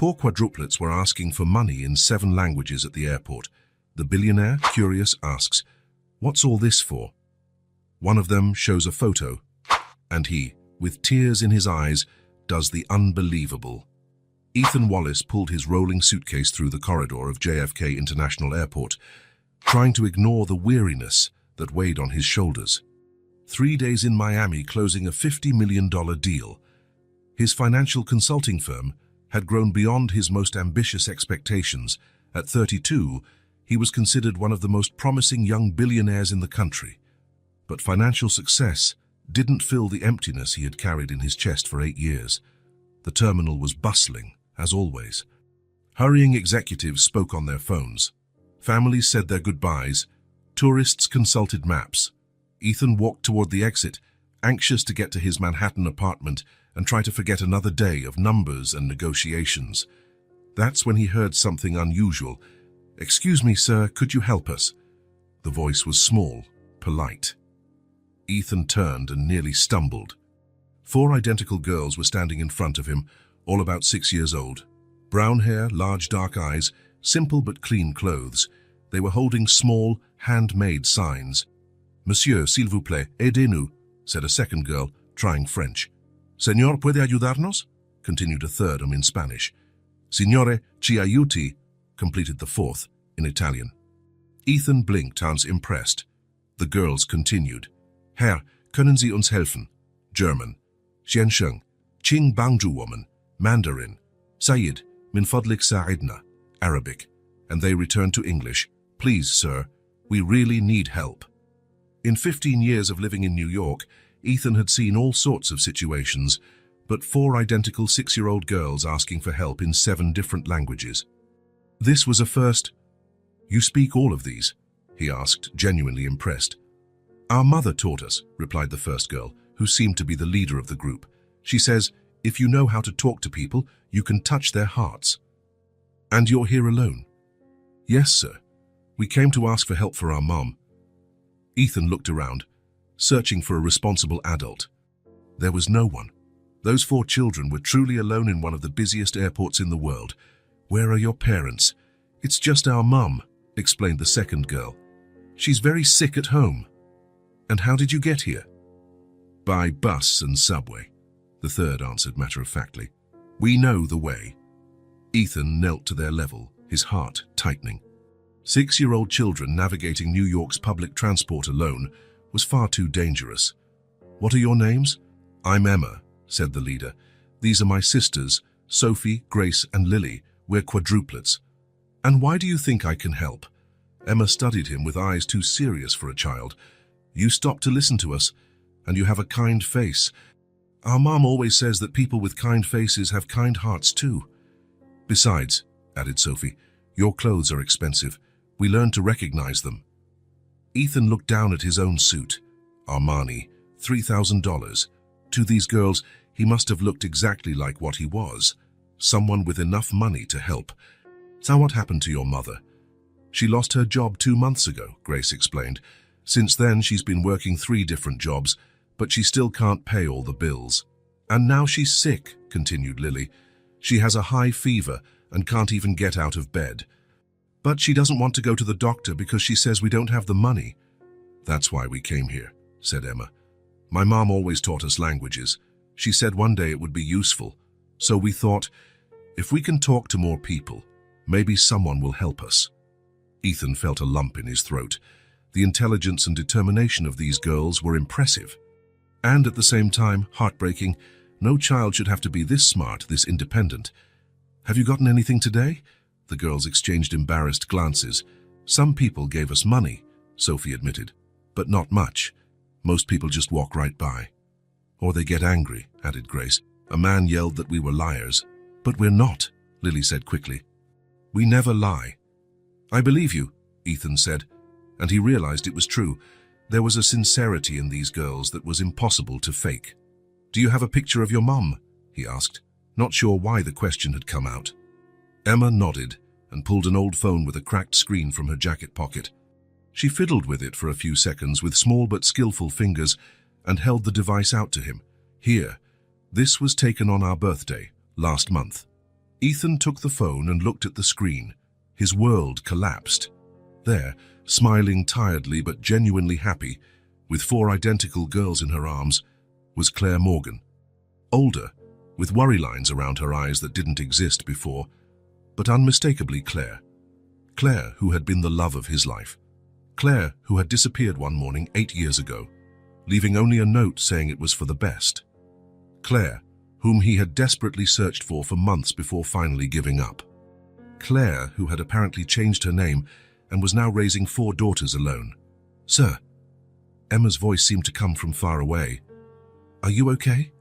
Four quadruplets were asking for money in 7 languages at the airport. The billionaire, curious, asks, "What's all this for?" One of them shows a photo, and he, with tears in his eyes, does the unbelievable. Ethan Wallace pulled his rolling suitcase through the corridor of JFK International Airport, trying to ignore the weariness that weighed on his shoulders. 3 days in Miami closing a $50 million deal. His financial consulting firm had grown beyond his most ambitious expectations. At 32, he was considered one of the most promising young billionaires in the country. But financial success didn't fill the emptiness he had carried in his chest for 8 years. The terminal was bustling, as always. Hurrying executives spoke on their phones. Families said their goodbyes. Tourists consulted maps. Ethan walked toward the exit, anxious to get to his Manhattan apartment and try to forget another day of numbers and negotiations. That's when he heard something unusual. "Excuse me, sir, could you help us?" The voice was small, polite. Ethan turned and nearly stumbled. 4 identical girls were standing in front of him, all about 6 years old. Brown hair, large dark eyes, simple but clean clothes. They were holding small, handmade signs. "Monsieur, s'il vous plaît, aidez-nous," said a second girl, trying French. "Señor, puede ayudarnos?" continued a third in Spanish. "Signore, ci aiuti," completed the fourth, in Italian. Ethan blinked, impressed. The girls continued. "Herr, können Sie uns helfen?" German. "Xiansheng, Qing Bangzhu woman," Mandarin. "Sayid, min fadlik sa'idna," Arabic. And they returned to English. "Please, sir, we really need help." In 15 years of living in New York, Ethan had seen all sorts of situations, but 4 identical 6-year-old girls asking for help in 7 different languages. This was a first. "You speak all of these?" he asked, genuinely impressed. "Our mother taught us," replied the first girl, who seemed to be the leader of the group. "She says, if you know how to talk to people, you can touch their hearts." "And you're here alone?" "Yes, sir. We came to ask for help for our mom." Ethan looked around, searching for a responsible adult. There was no one. Those 4 children were truly alone in one of the busiest airports in the world. "Where are your parents?" "It's just our mum," explained the second girl. "She's very sick at home." "And how did you get here?" "By bus and subway," the third answered matter-of-factly. "We know the way." Ethan knelt to their level, his heart tightening. 6-year-old children navigating New York's public transport alone was far too dangerous. "What are your names?" "I'm Emma," said the leader. "These are my sisters, Sophie, Grace, and Lily. We're quadruplets." "And why do you think I can help?" Emma studied him with eyes too serious for a child. "You stopped to listen to us, and you have a kind face. Our mom always says that people with kind faces have kind hearts too." "Besides," added Sophie, "your clothes are expensive. We learned to recognize them." Ethan looked down at his own suit. Armani, $3,000. To these girls, he must have looked exactly like what he was, someone with enough money to help. "So what happened to your mother?" "She lost her job 2 months ago," Grace explained. "Since then, she's been working 3 different jobs, but she still can't pay all the bills." "And now she's sick," continued Lily. "She has a high fever and can't even get out of bed. But she doesn't want to go to the doctor because she says we don't have the money." "That's why we came here," said Emma. "My mom always taught us languages. She said one day it would be useful. So we thought, if we can talk to more people, maybe someone will help us." Ethan felt a lump in his throat. The intelligence and determination of these girls were impressive. And at the same time, heartbreaking. No child should have to be this smart, this independent. "Have you gotten anything today?" The girls exchanged embarrassed glances. "Some people gave us money," Sophie admitted, "but not much. Most people just walk right by." "Or they get angry," added Grace. "A man yelled that we were liars." "But we're not," Lily said quickly. "We never lie." "I believe you," Ethan said, and he realized it was true. There was a sincerity in these girls that was impossible to fake. "Do you have a picture of your mum?" he asked, not sure why the question had come out. Emma nodded and pulled an old phone with a cracked screen from her jacket pocket. She fiddled with it for a few seconds with small but skillful fingers and held the device out to him. "Here, this was taken on our birthday, last month." Ethan took the phone and looked at the screen. His world collapsed. There, smiling tiredly but genuinely happy, with 4 identical girls in her arms, was Claire Morgan. Older, with worry lines around her eyes that didn't exist before, but unmistakably Claire. Claire, who had been the love of his life. Claire, who had disappeared one morning 8 years ago, leaving only a note saying it was for the best. Claire, whom he had desperately searched for months before finally giving up. Claire, who had apparently changed her name and was now raising 4 daughters alone. "Sir." Emma's voice seemed to come from far away. "Are you okay?"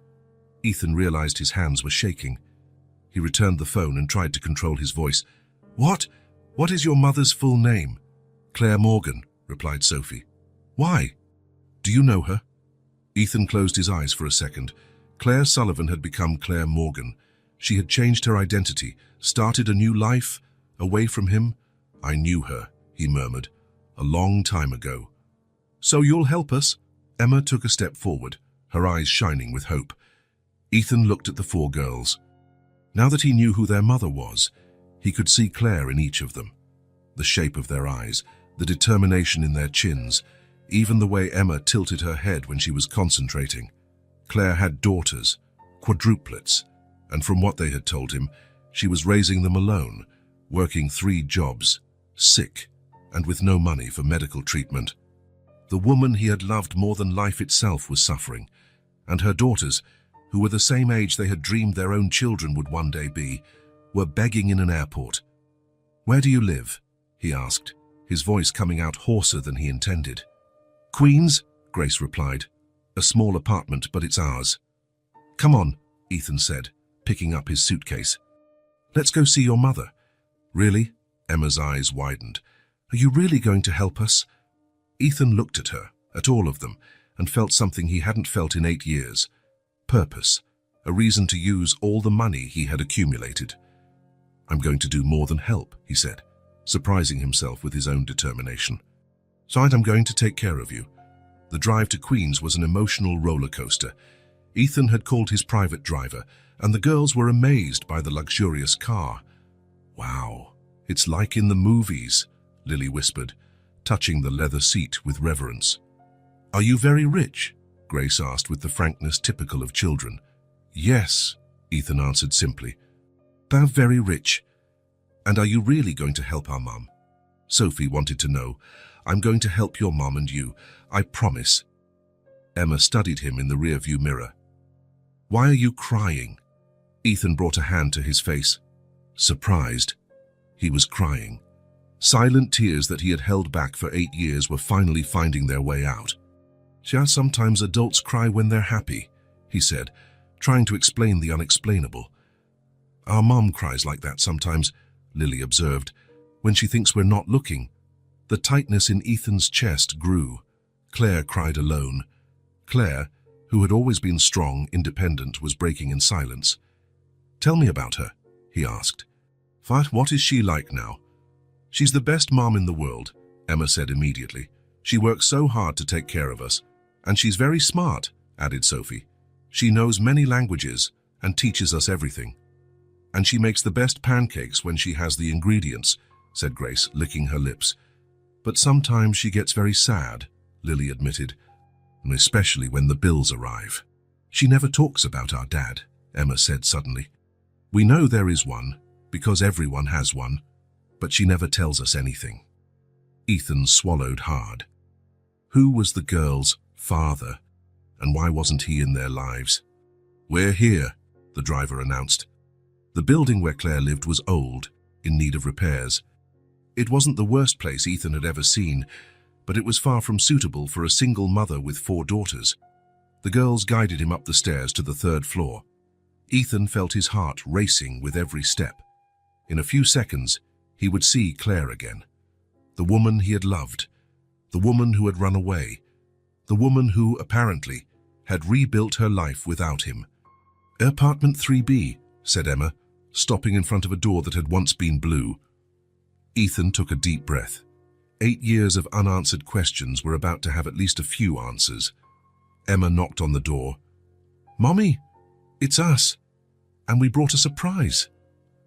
Ethan realized his hands were shaking. He returned the phone and tried to control his voice. What is your mother's full name?" "Claire Morgan," replied Sophie. "Why? Do you know her?" Ethan closed his eyes for a second. Claire Sullivan had become Claire Morgan. She had changed her identity, started a new life, away from him. "I knew her," he murmured, "a long time ago." "So you'll help us?" Emma took a step forward, her eyes shining with hope. Ethan looked at the 4 girls. Now that he knew who their mother was, he could see Claire in each of them. The shape of their eyes, the determination in their chins, even the way Emma tilted her head when she was concentrating. Claire had daughters, quadruplets, and from what they had told him, she was raising them alone, working 3 jobs, sick, and with no money for medical treatment. The woman he had loved more than life itself was suffering, and her daughters, who were the same age they had dreamed their own children would one day be, were begging in an airport. "Where do you live?" he asked, his voice coming out hoarser than he intended. "Queens," Grace replied. "A small apartment, but it's ours." "Come on," Ethan said, picking up his suitcase. "Let's go see your mother." "Really?" Emma's eyes widened. "Are you really going to help us?" Ethan looked at her, at all of them, and felt something he hadn't felt in 8 years. Purpose, a reason to use all the money he had accumulated. "I'm going to do more than help," he said, surprising himself with his own determination. "So I'm going to take care of you." The drive to Queens was an emotional roller coaster. Ethan had called his private driver, and the girls were amazed by the luxurious car. "Wow, it's like in the movies," Lily whispered, touching the leather seat with reverence. "Are you very rich?" Grace asked with the frankness typical of children. "Yes," Ethan answered simply. "They're very rich. And are you really going to help our mum?" Sophie wanted to know. "I'm going to help your mum and you, I promise." Emma studied him in the rearview mirror. "Why are you crying?" Ethan brought a hand to his face. Surprised. He was crying. Silent tears that he had held back for 8 years were finally finding their way out. "Yeah, sometimes adults cry when they're happy," he said, trying to explain the unexplainable. "Our mom cries like that sometimes," Lily observed, "when she thinks we're not looking." The tightness in Ethan's chest grew. Claire cried alone. Claire, who had always been strong, independent, was breaking in silence. "Tell me about her," he asked. What is she like now?" "She's the best mom in the world," Emma said immediately. "She works so hard to take care of us. And she's very smart," added Sophie. "She knows many languages and teaches us everything." "And she makes the best pancakes when she has the ingredients," said Grace, licking her lips. "But sometimes she gets very sad," Lily admitted, "and especially when the bills arrive." "She never talks about our dad," Emma said suddenly. "We know there is one, because everyone has one, but she never tells us anything." Ethan swallowed hard. Who was the girl's father, and why wasn't he in their lives? "We're here," the driver announced. The building where Claire lived was old, in need of repairs. It wasn't the worst place Ethan had ever seen, but it was far from suitable for a single mother with 4 daughters. The girls guided him up the stairs to the 3rd floor. Ethan felt his heart racing with every step. In a few seconds, he would see Claire again. The woman he had loved, the woman who had run away, the woman who, apparently, had rebuilt her life without him. "Apartment 3B, said Emma, stopping in front of a door that had once been blue. Ethan took a deep breath. 8 years of unanswered questions were about to have at least a few answers. Emma knocked on the door. "Mommy, it's us, and we brought a surprise."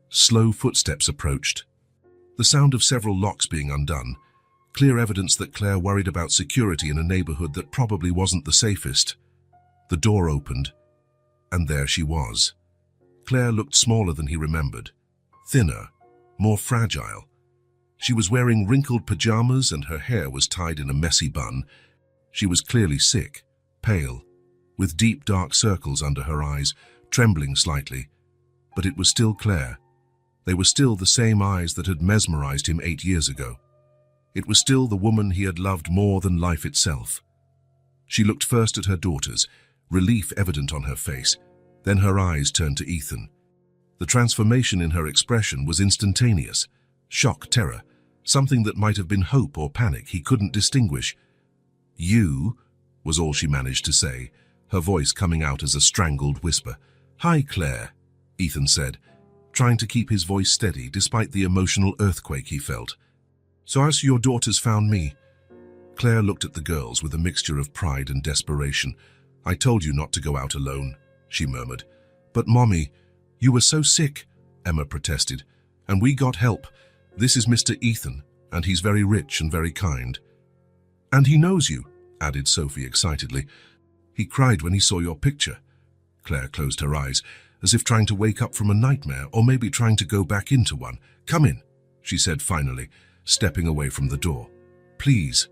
Slow footsteps approached. The sound of several locks being undone, clear evidence that Claire worried about security in a neighborhood that probably wasn't the safest. The door opened, and there she was. Claire looked smaller than he remembered, thinner, more fragile. She was wearing wrinkled pajamas and her hair was tied in a messy bun. She was clearly sick, pale, with deep dark circles under her eyes, trembling slightly. But it was still Claire. They were still the same eyes that had mesmerized him 8 years ago. It was still the woman he had loved more than life itself. She looked first at her daughters, relief evident on her face. Then her eyes turned to Ethan. The transformation in her expression was instantaneous. Shock, terror, something that might have been hope or panic, he couldn't distinguish. "You," was all she managed to say, her voice coming out as a strangled whisper. "Hi, Claire," Ethan said, trying to keep his voice steady despite the emotional earthquake he felt. "So as your daughters found me?" Claire looked at the girls with a mixture of pride and desperation. "I told you not to go out alone," she murmured. "But Mommy, you were so sick," Emma protested. "And we got help. This is Mr. Ethan, and he's very rich and very kind." "And he knows you," added Sophie excitedly. "He cried when he saw your picture." Claire closed her eyes, as if trying to wake up from a nightmare, or maybe trying to go back into one. "Come in," she said finally, stepping away from the door. "Please."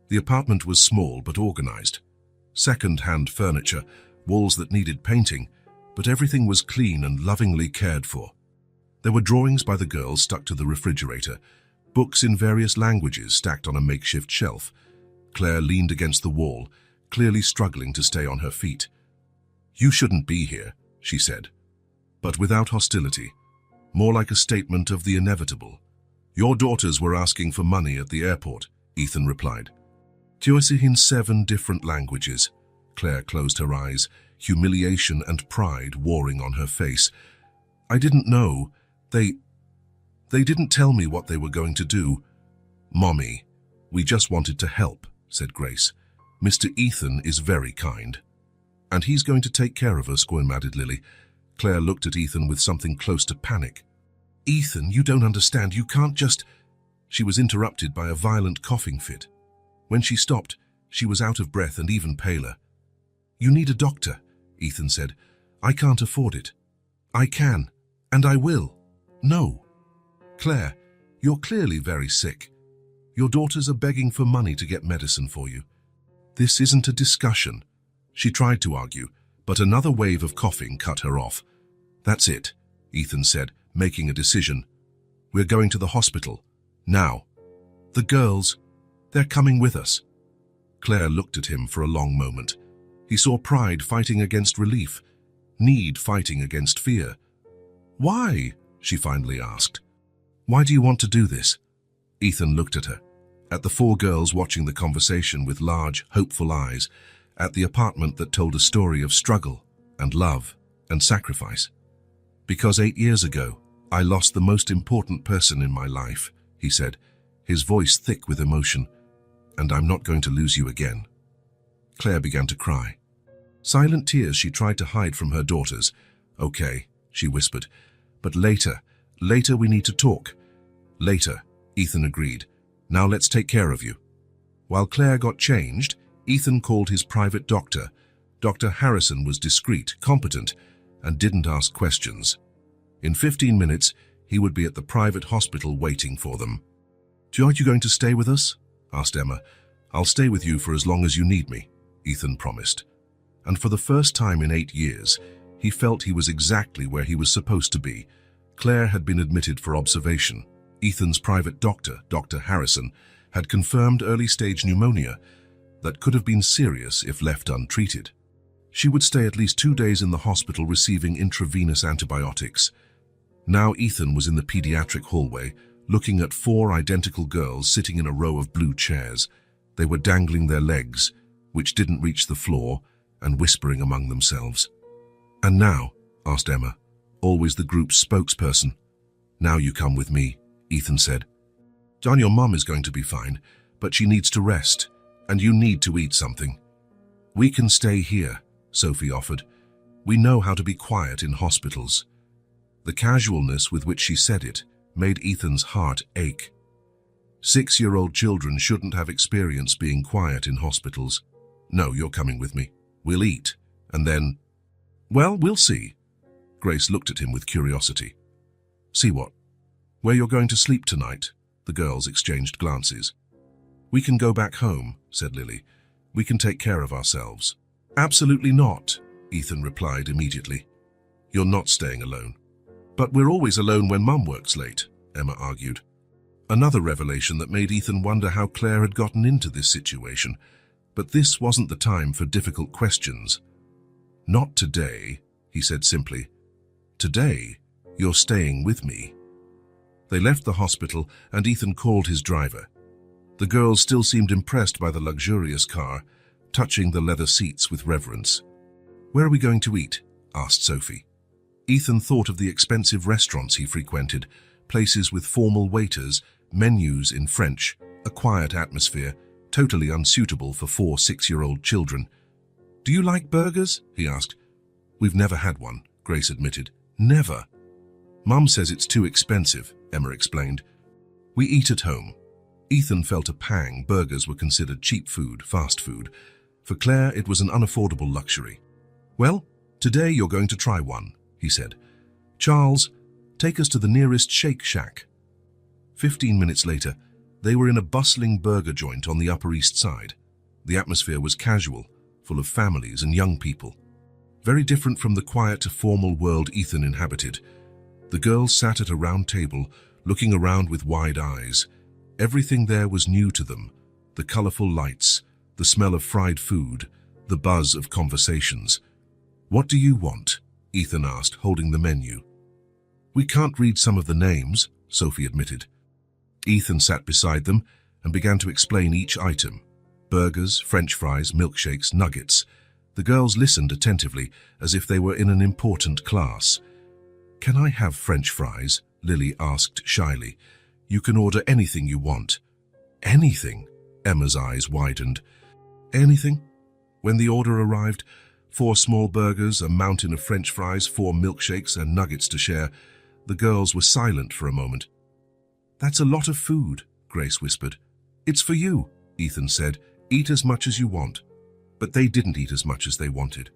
The apartment was small but organized. Second-hand furniture, walls that needed painting, but everything was clean and lovingly cared for. There were drawings by the girls stuck to the refrigerator, books in various languages stacked on a makeshift shelf. Claire leaned against the wall, clearly struggling to stay on her feet. "You shouldn't be here," she said, but without hostility, more like a statement of the inevitable. "Your daughters were asking for money at the airport," Ethan replied. "Tuasi in 7 different languages." Claire closed her eyes, humiliation and pride warring on her face. "I didn't know. They didn't tell me what they were going to do." "Mommy, we just wanted to help," said Grace. "Mr. Ethan is very kind." "And he's going to take care of us," added Lily. Claire looked at Ethan with something close to panic. "Ethan, you don't understand. You can't just—" She was interrupted by a violent coughing fit. When she stopped, she was out of breath and even paler. "You need a doctor," Ethan said. "I can't afford it." "I can, and I will." "No." "Claire, you're clearly very sick. Your daughters are begging for money to get medicine for you. This isn't a discussion." She tried to argue, but another wave of coughing cut her off. "That's it," Ethan said, making a decision. "We're going to the hospital. Now." "The girls, they're coming with us." Claire looked at him for a long moment. He saw pride fighting against relief, need fighting against fear. "Why?" she finally asked. "Why do you want to do this?" Ethan looked at her, at the 4 girls watching the conversation with large, hopeful eyes, at the apartment that told a story of struggle and love and sacrifice. "Because 8 years ago, I lost the most important person in my life," he said, his voice thick with emotion. "And I'm not going to lose you again." Claire began to cry. Silent tears she tried to hide from her daughters. "Okay," she whispered. "But later we need to talk." "Later," Ethan agreed. "Now let's take care of you." While Claire got changed, Ethan called his private doctor. Dr. Harrison was discreet, competent, and didn't ask questions. In 15 minutes, he would be at the private hospital waiting for them. "Are you going to stay with us?" asked Emma. "I'll stay with you for as long as you need me," Ethan promised. And for the first time in 8 years, he felt he was exactly where he was supposed to be. Claire had been admitted for observation. Ethan's private doctor, Dr. Harrison, had confirmed early-stage pneumonia that could have been serious if left untreated. She would stay at least 2 days in the hospital receiving intravenous antibiotics. Now Ethan was in the pediatric hallway, looking at 4 identical girls sitting in a row of blue chairs. They were dangling their legs, which didn't reach the floor, and whispering among themselves. "And now," asked Emma, always the group's spokesperson. "Now you come with me," Ethan said. "John, your mum is going to be fine, but she needs to rest, and you need to eat something." "We can stay here," Sophie offered. "We know how to be quiet in hospitals." The casualness with which she said it made Ethan's heart ache. 6-year-old children shouldn't have experienced being quiet in hospitals. No, you're coming with me. We'll eat. And then... Well, we'll see. Grace looked at him with curiosity. See what? Where you're going to sleep tonight? The girls exchanged glances. We can go back home, said Lily. We can take care of ourselves. Absolutely not, Ethan replied immediately. You're not staying alone. But we're always alone when Mum works late, Emma argued. Another revelation that made Ethan wonder how Claire had gotten into this situation. But this wasn't the time for difficult questions. Not today, he said simply. Today, you're staying with me. They left the hospital and Ethan called his driver. The girls still seemed impressed by the luxurious car, touching the leather seats with reverence. Where are we going to eat? Asked Sophie. Ethan thought of the expensive restaurants he frequented, places with formal waiters, menus in French, a quiet atmosphere, totally unsuitable for 4 6-year-old children. Do you like burgers? He asked. We've never had one, Grace admitted. Never. Mum says it's too expensive, Emma explained. We eat at home. Ethan felt a pang. Burgers were considered cheap food, fast food. For Claire, it was an unaffordable luxury. Well, today you're going to try one, he said. Charles, take us to the nearest Shake Shack. 15 minutes later, they were in a bustling burger joint on the Upper East Side. The atmosphere was casual, full of families and young people. Very different from the quiet, formal world Ethan inhabited. The girls sat at a round table, looking around with wide eyes. Everything there was new to them. The colorful lights, the smell of fried food, the buzz of conversations. What do you want? Ethan asked, holding the menu. We can't read some of the names, Sophie admitted. Ethan sat beside them and began to explain each item. Burgers, French fries, milkshakes, nuggets. The girls listened attentively, as if they were in an important class. Can I have French fries? Lily asked shyly. You can order anything you want. Anything? Emma's eyes widened. Anything? When the order arrived, 4 small burgers, a mountain of French fries, 4 milkshakes and nuggets to share, the girls were silent for a moment. That's a lot of food, Grace whispered. It's for you, Ethan said. Eat as much as you want. But they didn't eat as much as they wanted.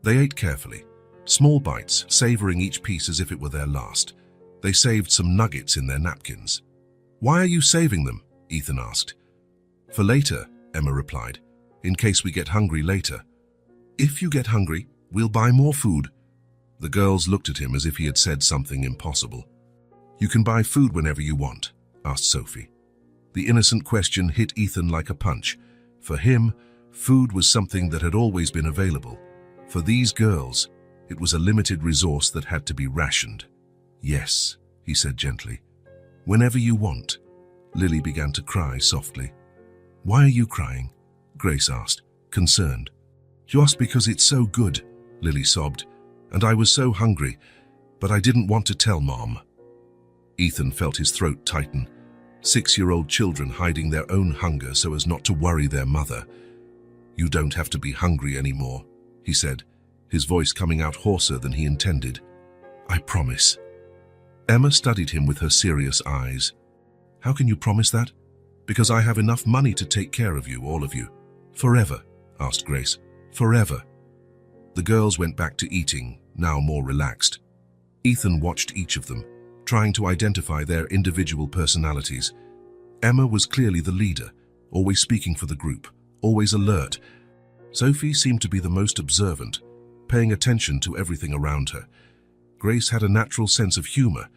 They ate carefully, small bites, savoring each piece as if it were their last. They saved some nuggets in their napkins. Why are you saving them? Ethan asked. For later, Emma replied, in case we get hungry later. If you get hungry, we'll buy more food. The girls looked at him as if he had said something impossible. You can buy food whenever you want, asked Sophie. The innocent question hit Ethan like a punch. For him, food was something that had always been available. For these girls, it was a limited resource that had to be rationed. Yes, he said gently. Whenever you want. Lily began to cry softly. Why are you crying? Grace asked, concerned. Just because it's so good, Lily sobbed, and I was so hungry, but I didn't want to tell Mom. Ethan felt his throat tighten. 6-year-old children hiding their own hunger so as not to worry their mother. You don't have to be hungry anymore, he said, his voice coming out hoarser than he intended. I promise. Emma studied him with her serious eyes. How can you promise that? Because I have enough money to take care of you, all of you. Forever, asked Grace. Forever. The girls went back to eating, now more relaxed. Ethan watched each of them, trying to identify their individual personalities. Emma was clearly the leader, always speaking for the group, always alert. Sophie seemed to be the most observant, paying attention to everything around her. Grace had a natural sense of humor,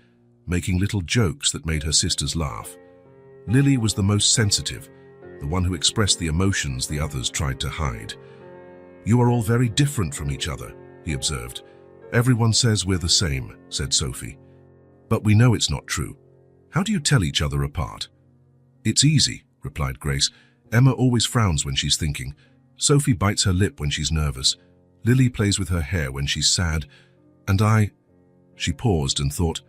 making little jokes that made her sisters laugh. Lily was the most sensitive, the one who expressed the emotions the others tried to hide. You are all very different from each other, he observed. Everyone says we're the same, said Sophie. But we know it's not true. How do you tell each other apart? It's easy, replied Grace. Emma always frowns when she's thinking. Sophie bites her lip when she's nervous. Lily plays with her hair when she's sad. And I... She paused and thought,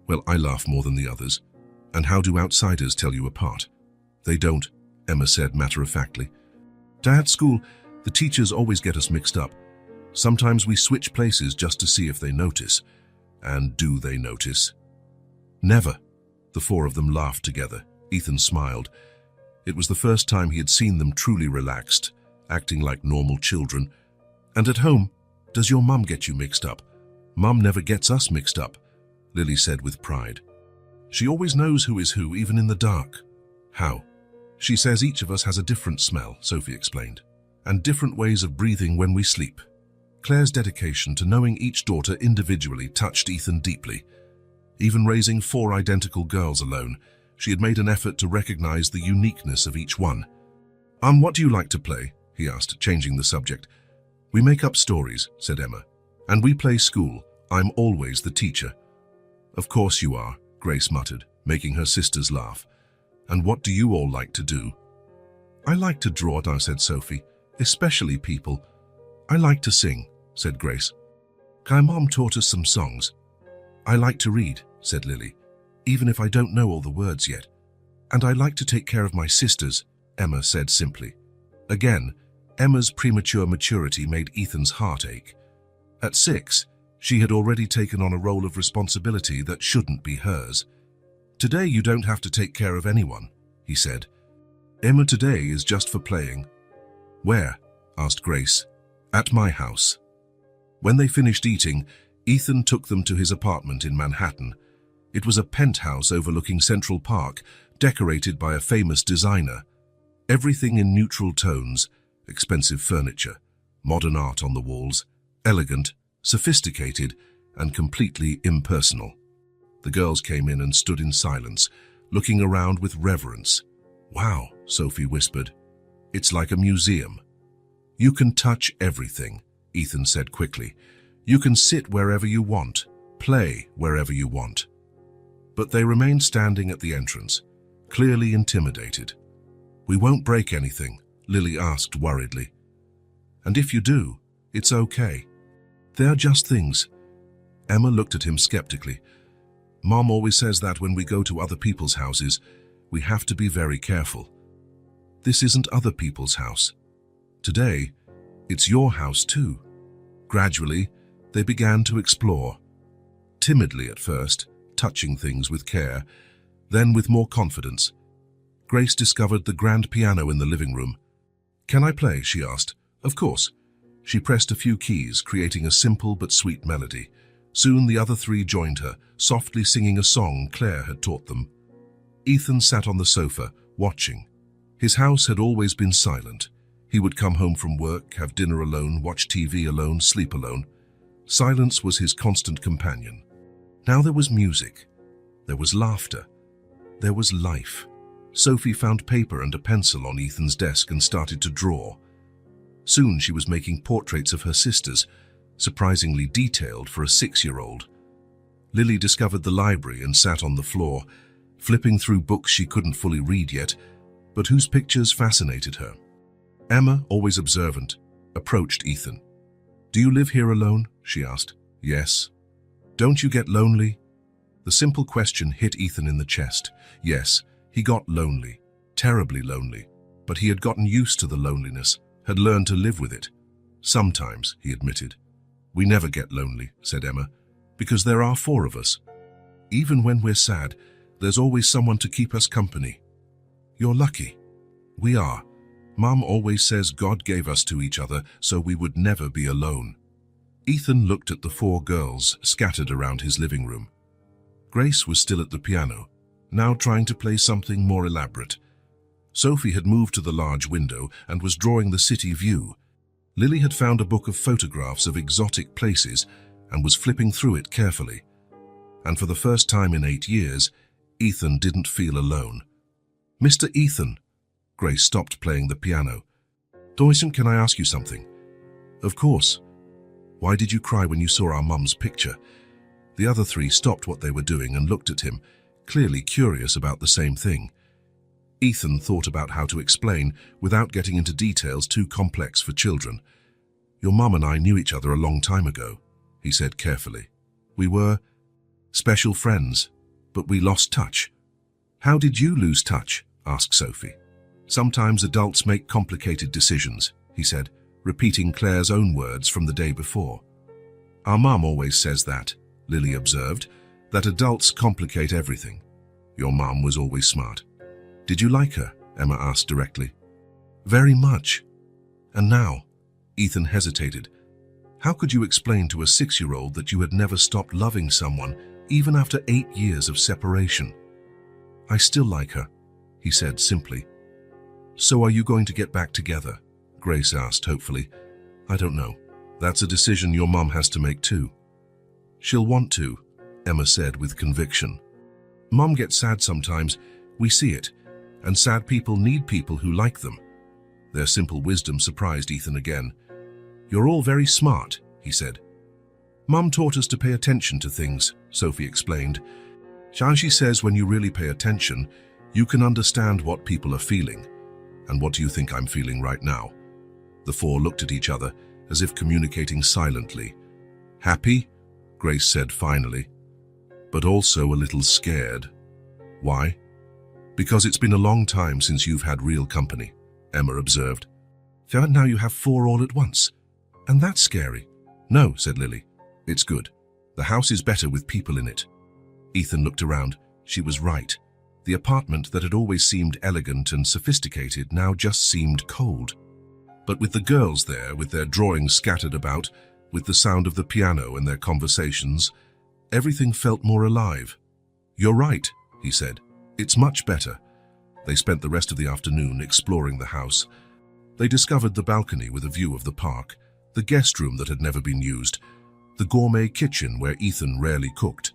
well, I laugh more than the others. And how do outsiders tell you apart? They don't, Emma said matter-of-factly. At school, the teachers always get us mixed up. Sometimes we switch places just to see if they notice. And do they notice? Never. The four of them laughed together. Ethan smiled. It was the first time he had seen them truly relaxed, acting like normal children. And at home, does your mum get you mixed up? Mum never gets us mixed up, Lily said with pride. She always knows who is who, even in the dark. How? She says each of us has a different smell, Sophie explained, and different ways of breathing when we sleep. Claire's dedication to knowing each daughter individually touched Ethan deeply. Even raising four identical girls alone, she had made an effort to recognize the uniqueness of each one. What do you like to play?" he asked, changing the subject. "We make up stories," said Emma. "And we play school. I'm always the teacher." "Of course you are," Grace muttered, making her sisters laugh. "And what do you all like to do?" "I like to draw," said Sophie, "especially people." "I like to sing," said Grace. "My mom taught us some songs." "I like to read," said Lily, "even if I don't know all the words yet." "And I like to take care of my sisters," Emma said simply. Again, Emma's premature maturity made Ethan's heart ache. At 6, she had already taken on a role of responsibility that shouldn't be hers. "Today you don't have to take care of anyone," he said. "Emma, today is just for playing." "Where?" asked Grace. "At my house." When they finished eating, Ethan took them to his apartment in Manhattan. It was a penthouse overlooking Central Park, decorated by a famous designer. Everything in neutral tones, expensive furniture, modern art on the walls, elegant, sophisticated, and completely impersonal. The girls came in and stood in silence, looking around with reverence. "Wow," Sophie whispered. "It's like a museum." "You can touch everything," Ethan said quickly. "You can sit wherever you want, play wherever you want." But they remained standing at the entrance, clearly intimidated. "We won't break anything?" Lily asked worriedly. "And if you do, it's okay. They're just things." Emma looked at him skeptically. "Mom always says that when we go to other people's houses, we have to be very careful. This isn't other people's house. Today, it's your house too." Gradually, they began to explore. Timidly at first, touching things with care, then with more confidence. Grace discovered the grand piano in the living room. "Can I play?" she asked. "Of course." She pressed a few keys, creating a simple but sweet melody. Soon the other three joined her, softly singing a song Claire had taught them. Ethan sat on the sofa, watching. His house had always been silent. He would come home from work, have dinner alone, watch TV alone, sleep alone. Silence was his constant companion. Now there was music. There was laughter. There was life. Sophie found paper and a pencil on Ethan's desk and started to draw. Soon she was making portraits of her sisters, surprisingly detailed for a 6-year-old. Lily discovered the library and sat on the floor, flipping through books she couldn't fully read yet, but whose pictures fascinated her. Emma, always observant, approached Ethan. "Do you live here alone?" she asked. "Yes." "Don't you get lonely?" The simple question hit Ethan in the chest. Yes, he got lonely, terribly lonely, but he had gotten used to the loneliness, had learned to live with it. "Sometimes," he admitted. "We never get lonely," said Emma, "because there are 4 of us. Even when we're sad, there's always someone to keep us company." "You're lucky." "We are. Mom always says God gave us to each other so we would never be alone." Ethan looked at the 4 girls scattered around his living room. Grace was still at the piano, now trying to play something more elaborate. Sophie had moved to the large window and was drawing the city view. Lily had found a book of photographs of exotic places and was flipping through it carefully. And for the first time in 8 years, Ethan didn't feel alone. "Mr. Ethan," Grace stopped playing the piano. "Doyson, can I ask you something?" "Of course." "Why did you cry when you saw our mum's picture?" The other 3 stopped what they were doing and looked at him, clearly curious about the same thing. Ethan thought about how to explain without getting into details too complex for children. "Your mum and I knew each other a long time ago," he said carefully. "We were special friends, but we lost touch." "How did you lose touch?" asked Sophie. "Sometimes adults make complicated decisions," he said, repeating Claire's own words from the day before. "Our mum always says that," Lily observed, that adults complicate everything. Your mum was always smart. Did you like her? Emma asked directly. Very much. And now? Ethan hesitated. How could you explain to a 6-year-old that you had never stopped loving someone, even after 8 years of separation? I still like her, he said simply. So are you going to get back together? Grace asked hopefully. I don't know. That's a decision your mum has to make too. She'll want to, Emma said with conviction. Mum gets sad sometimes, we see it, and sad people need people who like them. Their simple wisdom surprised Ethan again. You're all very smart, he said. Mum taught us to pay attention to things, Sophie explained. She says when you really pay attention, you can understand what people are feeling. And what do you think I'm feeling right now? The four looked at each other, as if communicating silently. Happy? Grace said finally. But also a little scared. Why? Because it's been a long time since you've had real company, Emma observed. Now you have 4 all at once. And that's scary. No, said Lily. It's good. The house is better with people in it. Ethan looked around. She was right. The apartment that had always seemed elegant and sophisticated now just seemed cold. But with the girls there, with their drawings scattered about, with the sound of the piano and their conversations, everything felt more alive. You're right, he said. It's much better. They spent the rest of the afternoon exploring the house. They discovered the balcony with a view of the park, the guest room that had never been used, the gourmet kitchen where Ethan rarely cooked.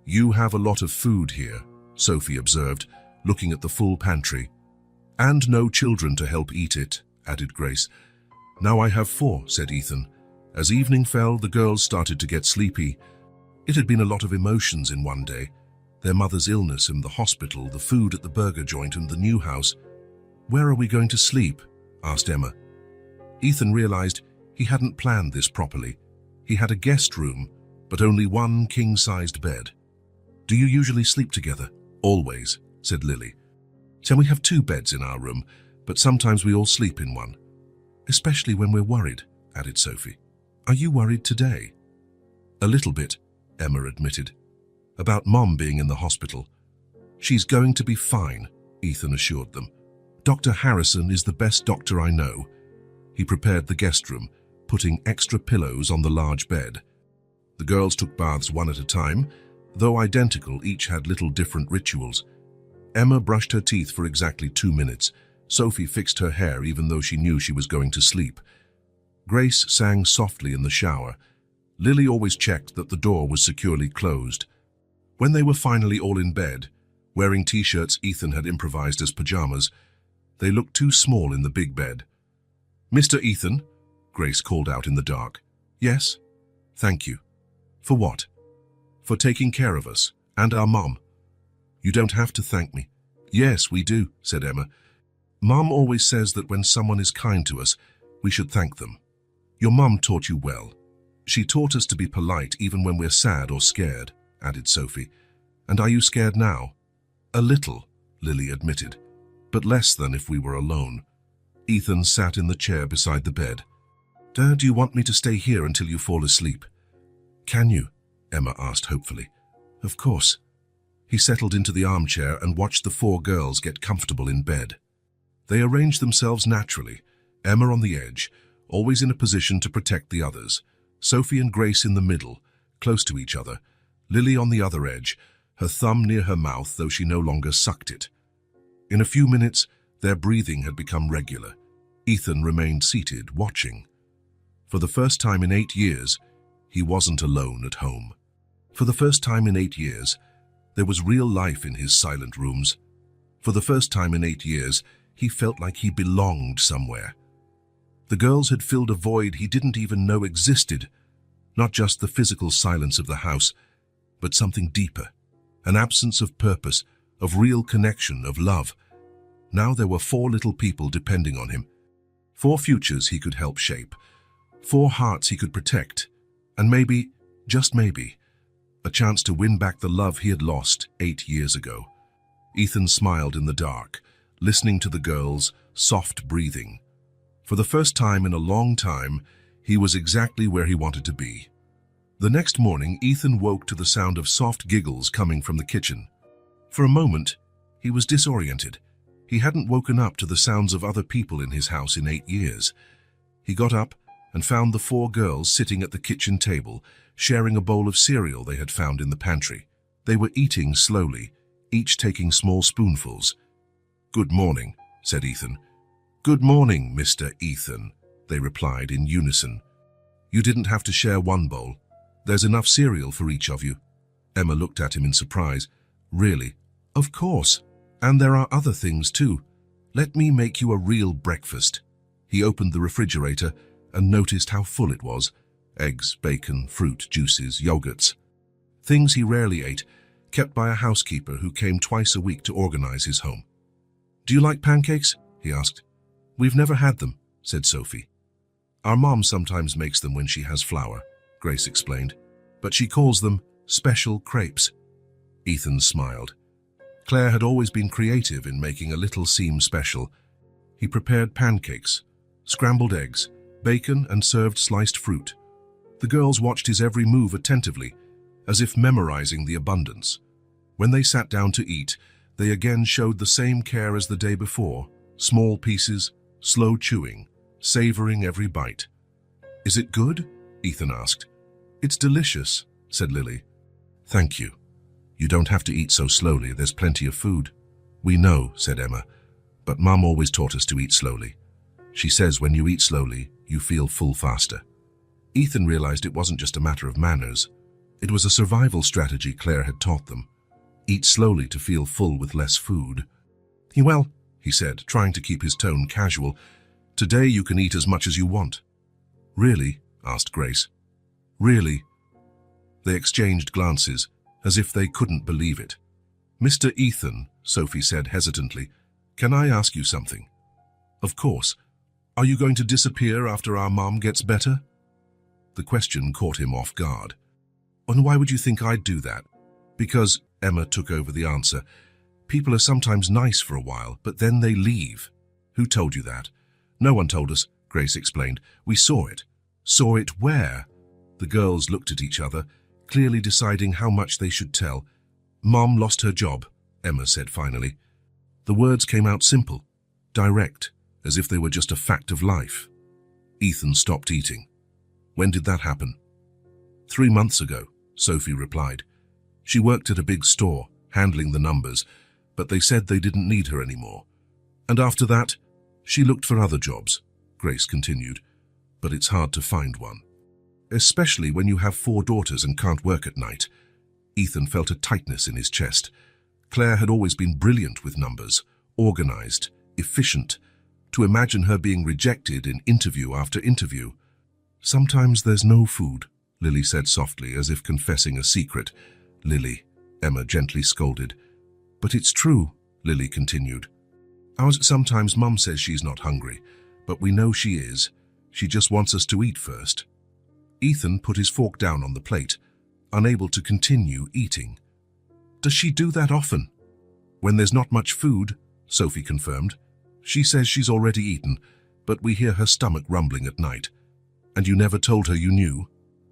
You have a lot of food here, Sophie observed, looking at the full pantry. And no children to help eat it, added Grace. Now I have 4, said Ethan. As evening fell, the girls started to get sleepy. It had been a lot of emotions in one day. Their mother's illness in the hospital, the food at the burger joint and the new house. Where are we going to sleep? Asked Emma. Ethan realized he hadn't planned this properly. He had a guest room, but only one king-sized bed. Do you usually sleep together? Always, said Lily. So we have 2 beds in our room, but sometimes we all sleep in one. Especially when we're worried, added Sophie. Are you worried today? A little bit, Emma admitted. About Mom being in the hospital. She's going to be fine, Ethan assured them. Dr. Harrison is the best doctor I know. He prepared the guest room, putting extra pillows on the large bed. The girls took baths one at a time. Though identical, each had little different rituals. Emma brushed her teeth for exactly 2 minutes. Sophie fixed her hair even though she knew she was going to sleep. Grace sang softly in the shower. Lily always checked that the door was securely closed. When they were finally all in bed, wearing t-shirts Ethan had improvised as pajamas, they looked too small in the big bed. Mr. Ethan, Grace called out in the dark. Yes? Thank you. For what? For taking care of us, and our mom. You don't have to thank me. Yes, we do, said Emma. Mom always says that when someone is kind to us, we should thank them. Your mum taught you well. She taught us to be polite even when we're sad or scared, added Sophie. And are you scared now? A little, Lily admitted, but less than if we were alone. Ethan sat in the chair beside the bed. Do you want me to stay here until you fall asleep? Can you? Emma asked hopefully. Of course. He settled into the armchair and watched the 4 girls get comfortable in bed. They arranged themselves naturally, Emma on the edge, always in a position to protect the others, Sophie and Grace in the middle, close to each other, Lily on the other edge, her thumb near her mouth though she no longer sucked it. In a few minutes, their breathing had become regular. Ethan remained seated, watching. For the first time in 8 years, he wasn't alone at home. For the first time in 8 years, there was real life in his silent rooms. For the first time in 8 years, he felt like he belonged somewhere. The girls had filled a void he didn't even know existed, not just the physical silence of the house, but something deeper, an absence of purpose, of real connection, of love. Now there were 4 little people depending on him, 4 futures he could help shape, 4 hearts he could protect, and maybe, just maybe, a chance to win back the love he had lost 8 years ago. Ethan smiled in the dark, listening to the girls' soft breathing. For the first time in a long time, he was exactly where he wanted to be. The next morning, Ethan woke to the sound of soft giggles coming from the kitchen. For a moment, he was disoriented. He hadn't woken up to the sounds of other people in his house in 8 years. He got up and found the 4 girls sitting at the kitchen table, sharing a bowl of cereal they had found in the pantry. They were eating slowly, each taking small spoonfuls. "Good morning," said Ethan. "Good morning, Mr. Ethan," they replied in unison. "You didn't have to share one bowl. There's enough cereal for each of you." Emma looked at him in surprise. "Really?" "Of course. And there are other things too. Let me make you a real breakfast." He opened the refrigerator and noticed how full it was. Eggs, bacon, fruit, juices, yogurts. Things he rarely ate, kept by a housekeeper who came twice a week to organize his home. "Do you like pancakes?" he asked. "We've never had them," said Sophie. "Our mom sometimes makes them when she has flour," Grace explained, "but she calls them special crepes." Ethan smiled. Claire had always been creative in making a little seem special. He prepared pancakes, scrambled eggs, bacon, and served sliced fruit. The girls watched his every move attentively, as if memorizing the abundance. When they sat down to eat, they again showed the same care as the day before, small pieces, slow chewing, savoring every bite. "Is it good?" Ethan asked. "It's delicious," said Lily. "Thank you. You don't have to eat so slowly, there's plenty of food." "We know," said Emma, "but Mum always taught us to eat slowly. She says when you eat slowly, you feel full faster." Ethan realized it wasn't just a matter of manners. It was a survival strategy Claire had taught them. Eat slowly to feel full with less food. "Well," he said, trying to keep his tone casual, "today you can eat as much as you want." "Really?" asked Grace. "Really?" They exchanged glances, as if they couldn't believe it. "Mr. Ethan," Sophie said hesitantly, "can I ask you something?" "Of course. Are you going to disappear after our mom gets better?" The question caught him off guard. "And why would you think I'd do that?" "Because," Emma took over the answer, "people are sometimes nice for a while, but then they leave." "Who told you that?" "No one told us," Grace explained. "We saw it." "Saw it where?" The girls looked at each other, clearly deciding how much they should tell. "Mom lost her job," Emma said finally. The words came out simple, direct, as if they were just a fact of life. Ethan stopped eating. "When did that happen?" 3 months ago, Sophie replied. "She worked at a big store, handling the numbers, but they said they didn't need her anymore. And after that, she looked for other jobs," Grace continued. "But it's hard to find one. Especially when you have 4 daughters and can't work at night." Ethan felt a tightness in his chest. Claire had always been brilliant with numbers, organized, efficient. To imagine her being rejected in interview after interview. "Sometimes there's no food," Lily said softly, as if confessing a secret. "Lily," Emma gently scolded. "But it's true," Lily continued. "Sometimes Mum says she's not hungry, but we know she is. She just wants us to eat first." Ethan put his fork down on the plate, unable to continue eating. "Does she do that often?" "When there's not much food," Sophie confirmed. "She says she's already eaten, but we hear her stomach rumbling at night." "And you never told her you knew?"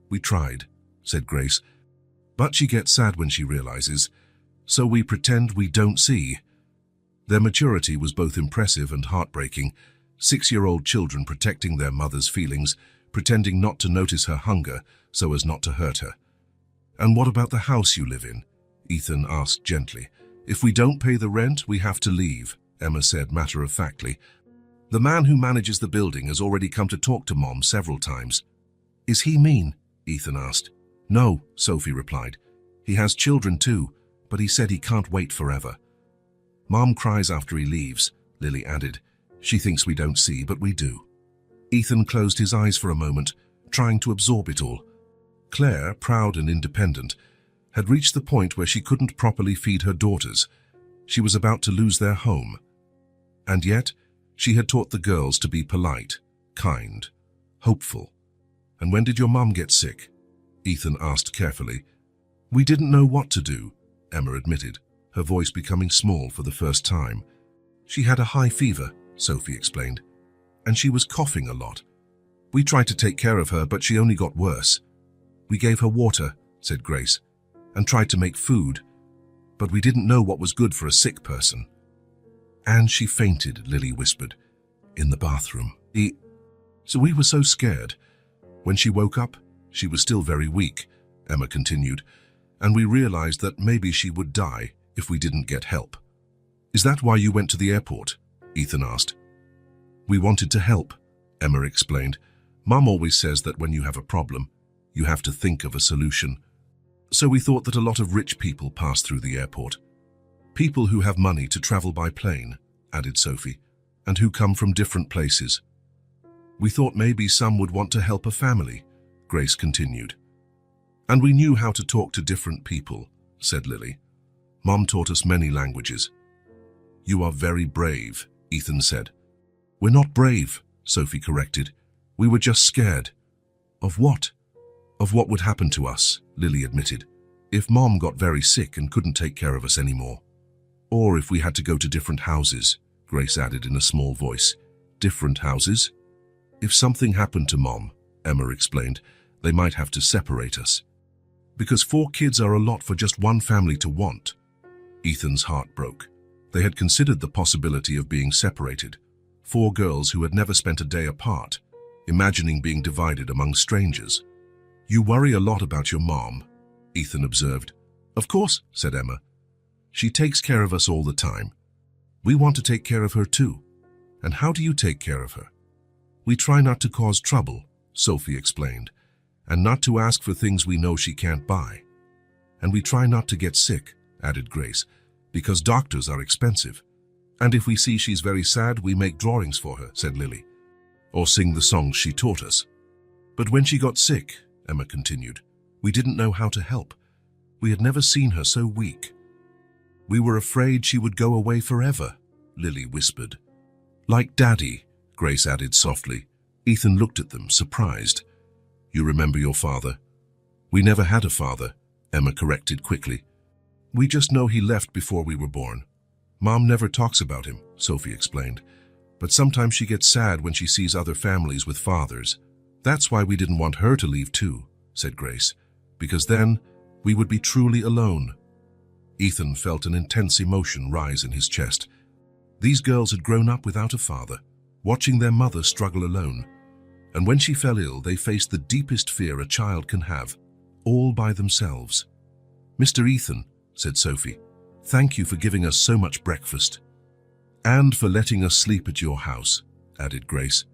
"We tried," said Grace. "But she gets sad when she realizes, so we pretend we don't see." Their maturity was both impressive and heartbreaking. 6-year-old children protecting their mother's feelings, pretending not to notice her hunger so as not to hurt her. "And what about the house you live in?" Ethan asked gently. "If we don't pay the rent, we have to leave," Emma said matter-of-factly. "The man who manages the building has already come to talk to Mom several times." "Is he mean?" Ethan asked. "No," Sophie replied. "He has children too, but he said he can't wait forever." "Mom cries after he leaves," Lily added. "She thinks we don't see, but we do." Ethan closed his eyes for a moment, trying to absorb it all. Claire, proud and independent, had reached the point where she couldn't properly feed her daughters. She was about to lose their home. And yet, she had taught the girls to be polite, kind, hopeful. "And when did your mum get sick?" Ethan asked carefully. "We didn't know what to do," Emma admitted, her voice becoming small for the first time. "She had a high fever," Sophie explained, "and she was coughing a lot. We tried to take care of her, but she only got worse." We gave her water, said Grace, and tried to make food, but we didn't know what was good for a sick person. And she fainted, Lily whispered, in the bathroom. So we were so scared. When she woke up, she was still very weak, Emma continued, and we realized that maybe she would die if we didn't get help. Is that why you went to the airport? Ethan asked. We wanted to help, Emma explained. Mum always says that when you have a problem, you have to think of a solution. So we thought that a lot of rich people pass through the airport. People who have money to travel by plane, added Sophie, and who come from different places. We thought maybe some would want to help a family, Grace continued. And we knew how to talk to different people, said Lily. Mom taught us many languages. You are very brave, Ethan said. We're not brave, Sophie corrected. We were just scared. Of what? Of what would happen to us, Lily admitted. If Mom got very sick and couldn't take care of us anymore. Or if we had to go to different houses, Grace added in a small voice. Different houses? If something happened to Mom, Emma explained, they might have to separate us. Because 4 kids are a lot for just one family to want. Ethan's heart broke. They had considered the possibility of being separated. 4 girls who had never spent a day apart, imagining being divided among strangers. You worry a lot about your mom, Ethan observed. Of course, said Emma. She takes care of us all the time. We want to take care of her too. And how do you take care of her? We try not to cause trouble, Sophie explained, and not to ask for things we know she can't buy. And we try not to get sick, added Grace, because doctors are expensive. And if we see she's very sad, we make drawings for her, said Lily, or sing the songs she taught us. But when she got sick, Emma continued, we didn't know how to help. We had never seen her so weak. We were afraid she would go away forever, Lily whispered. Like Daddy, Grace added softly. Ethan looked at them, surprised. You remember your father? We never had a father, Emma corrected quickly. We just know he left before we were born. Mom never talks about him, Sophie explained. But sometimes she gets sad when she sees other families with fathers. That's why we didn't want her to leave too, said Grace, because then we would be truly alone. Ethan felt an intense emotion rise in his chest. These girls had grown up without a father, watching their mother struggle alone. And when she fell ill, they faced the deepest fear a child can have, all by themselves. Mr. Ethan, said Sophie, thank you for giving us so much breakfast. And for letting us sleep at your house, added Grace.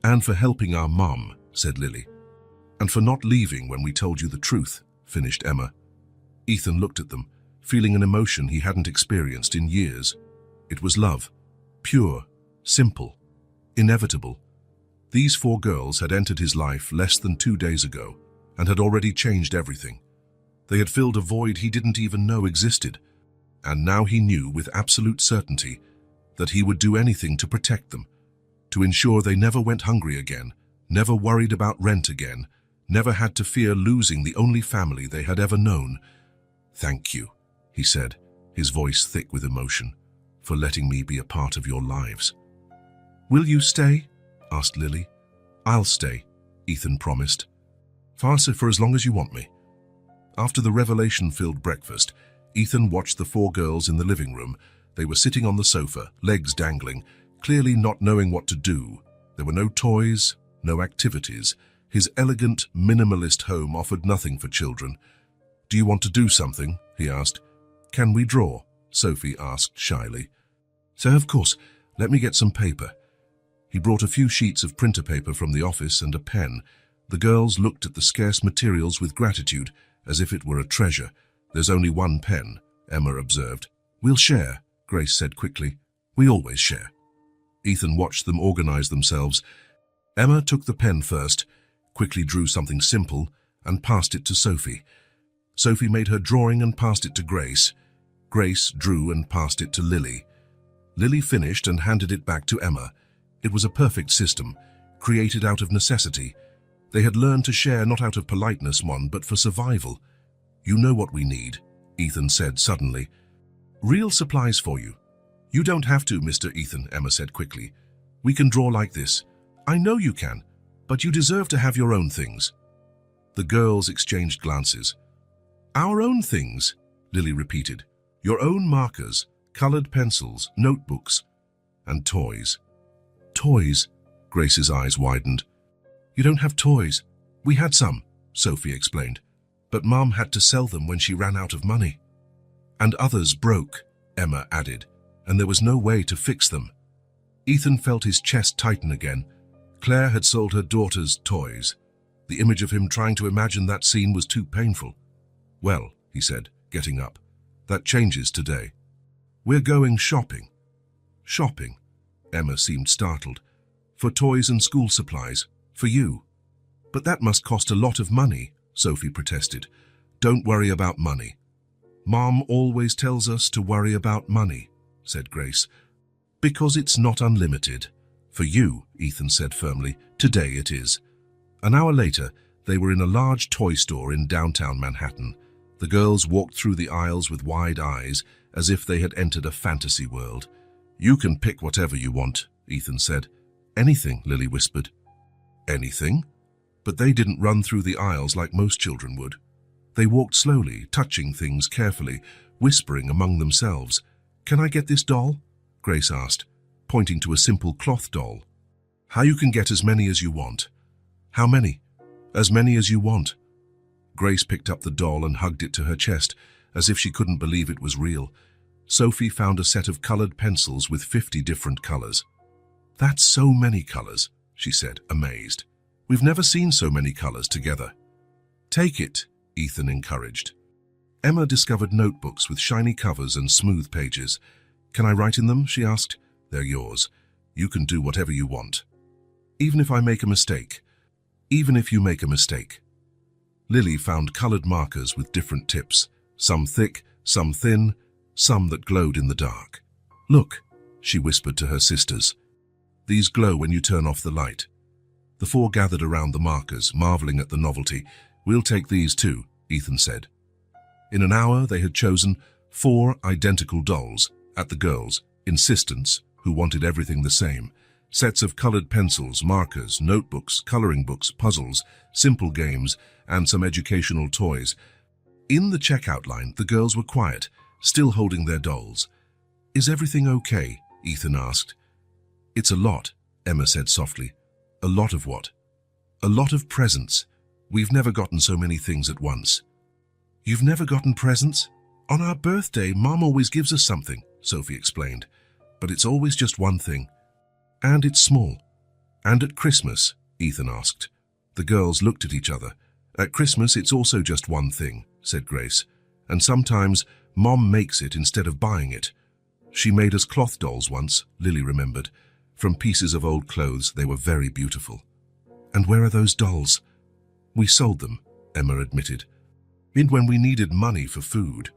And for helping our mom, said Lily. And for not leaving when we told you the truth, finished Emma. Ethan looked at them, feeling an emotion he hadn't experienced in years. It was love, pure, simple, inevitable. These 4 girls had entered his life less than 2 days ago and had already changed everything. They had filled a void he didn't even know existed, and now he knew with absolute certainty that he would do anything to protect them, to ensure they never went hungry again, never worried about rent again, never had to fear losing the only family they had ever known. Thank you, he said, his voice thick with emotion, for letting me be a part of your lives. Will you stay? Asked Lily. I'll stay, Ethan promised. Farsa, for as long as you want me. After the revelation-filled breakfast, Ethan watched the 4 girls in the living room. They were sitting on the sofa, legs dangling, clearly not knowing what to do. There were no toys, no activities. His elegant, minimalist home offered nothing for children. Do you want to do something? He asked. Can we draw? Sophie asked shyly. So, of course, let me get some paper. He brought a few sheets of printer paper from the office and a pen. The girls looked at the scarce materials with gratitude, as if it were a treasure. There's only 1 pen, Emma observed. We'll share, Grace said quickly. We always share. Ethan watched them organize themselves. Emma took the pen first, quickly drew something simple, and passed it to Sophie. Sophie made her drawing and passed it to Grace. Grace drew and passed it to Lily. Lily finished and handed it back to Emma. It was a perfect system, created out of necessity. They had learned to share not out of politeness, but for survival. You know what we need, Ethan said suddenly. Real supplies for you. You don't have to, Mr. Ethan, Emma said quickly. We can draw like this. I know you can, but you deserve to have your own things. The girls exchanged glances. Our own things, Lily repeated. Your own markers, colored pencils, notebooks, and toys. Toys, Grace's eyes widened. You don't have toys. We had some, Sophie explained, but Mom had to sell them when she ran out of money. And others broke, Emma added, and there was no way to fix them. Ethan felt his chest tighten again. Claire had sold her daughter's toys. The image of him trying to imagine that scene was too painful. Well, he said, getting up, that changes today. We're going shopping. Shopping? Emma seemed startled. For toys and school supplies, for you. But that must cost a lot of money, Sophie protested. Don't worry about money. Mom always tells us to worry about money, said Grace. Because it's not unlimited. For you, Ethan said firmly, today it is. An hour later, they were in a large toy store in downtown Manhattan. The girls walked through the aisles with wide eyes, as if they had entered a fantasy world. You can pick whatever you want, Ethan said. Anything, Lily whispered. Anything? But they didn't run through the aisles like most children would. They walked slowly, touching things carefully, whispering among themselves. Can I get this doll? Grace asked, pointing to a simple cloth doll. How you can get as many as you want. How many? As many as you want. Grace picked up the doll and hugged it to her chest, as if she couldn't believe it was real. Sophie found a set of colored pencils with 50 different colors. That's so many colors, she said, amazed. We've never seen so many colors together. Take it, Ethan encouraged. Emma discovered notebooks with shiny covers and smooth pages. Can I write in them? She asked. They're yours. You can do whatever you want. Even if I make a mistake. Even if you make a mistake. Lily found colored markers with different tips, some thick, some thin, some that glowed in the dark. Look, she whispered to her sisters. These glow when you turn off the light. The four gathered around the markers, marveling at the novelty. We'll take these too, Ethan said. In an hour, they had chosen 4 identical dolls at the girls' insistence, who wanted everything the same. Sets of colored pencils, markers, notebooks, coloring books, puzzles, simple games, and some educational toys. In the checkout line, the girls were quiet, still holding their dolls. Is everything okay? Ethan asked. It's a lot, Emma said softly. A lot of what? A lot of presents. We've never gotten so many things at once. You've never gotten presents? On our birthday, Mom always gives us something, Sophie explained. But it's always just one thing. And it's small. And at Christmas, Ethan asked. The girls looked at each other. At Christmas, it's also just one thing, said Grace. And sometimes, Mom makes it instead of buying it. She made us cloth dolls once, Lily remembered. From pieces of old clothes, they were very beautiful. And where are those dolls? We sold them, Emma admitted. When we needed money for food.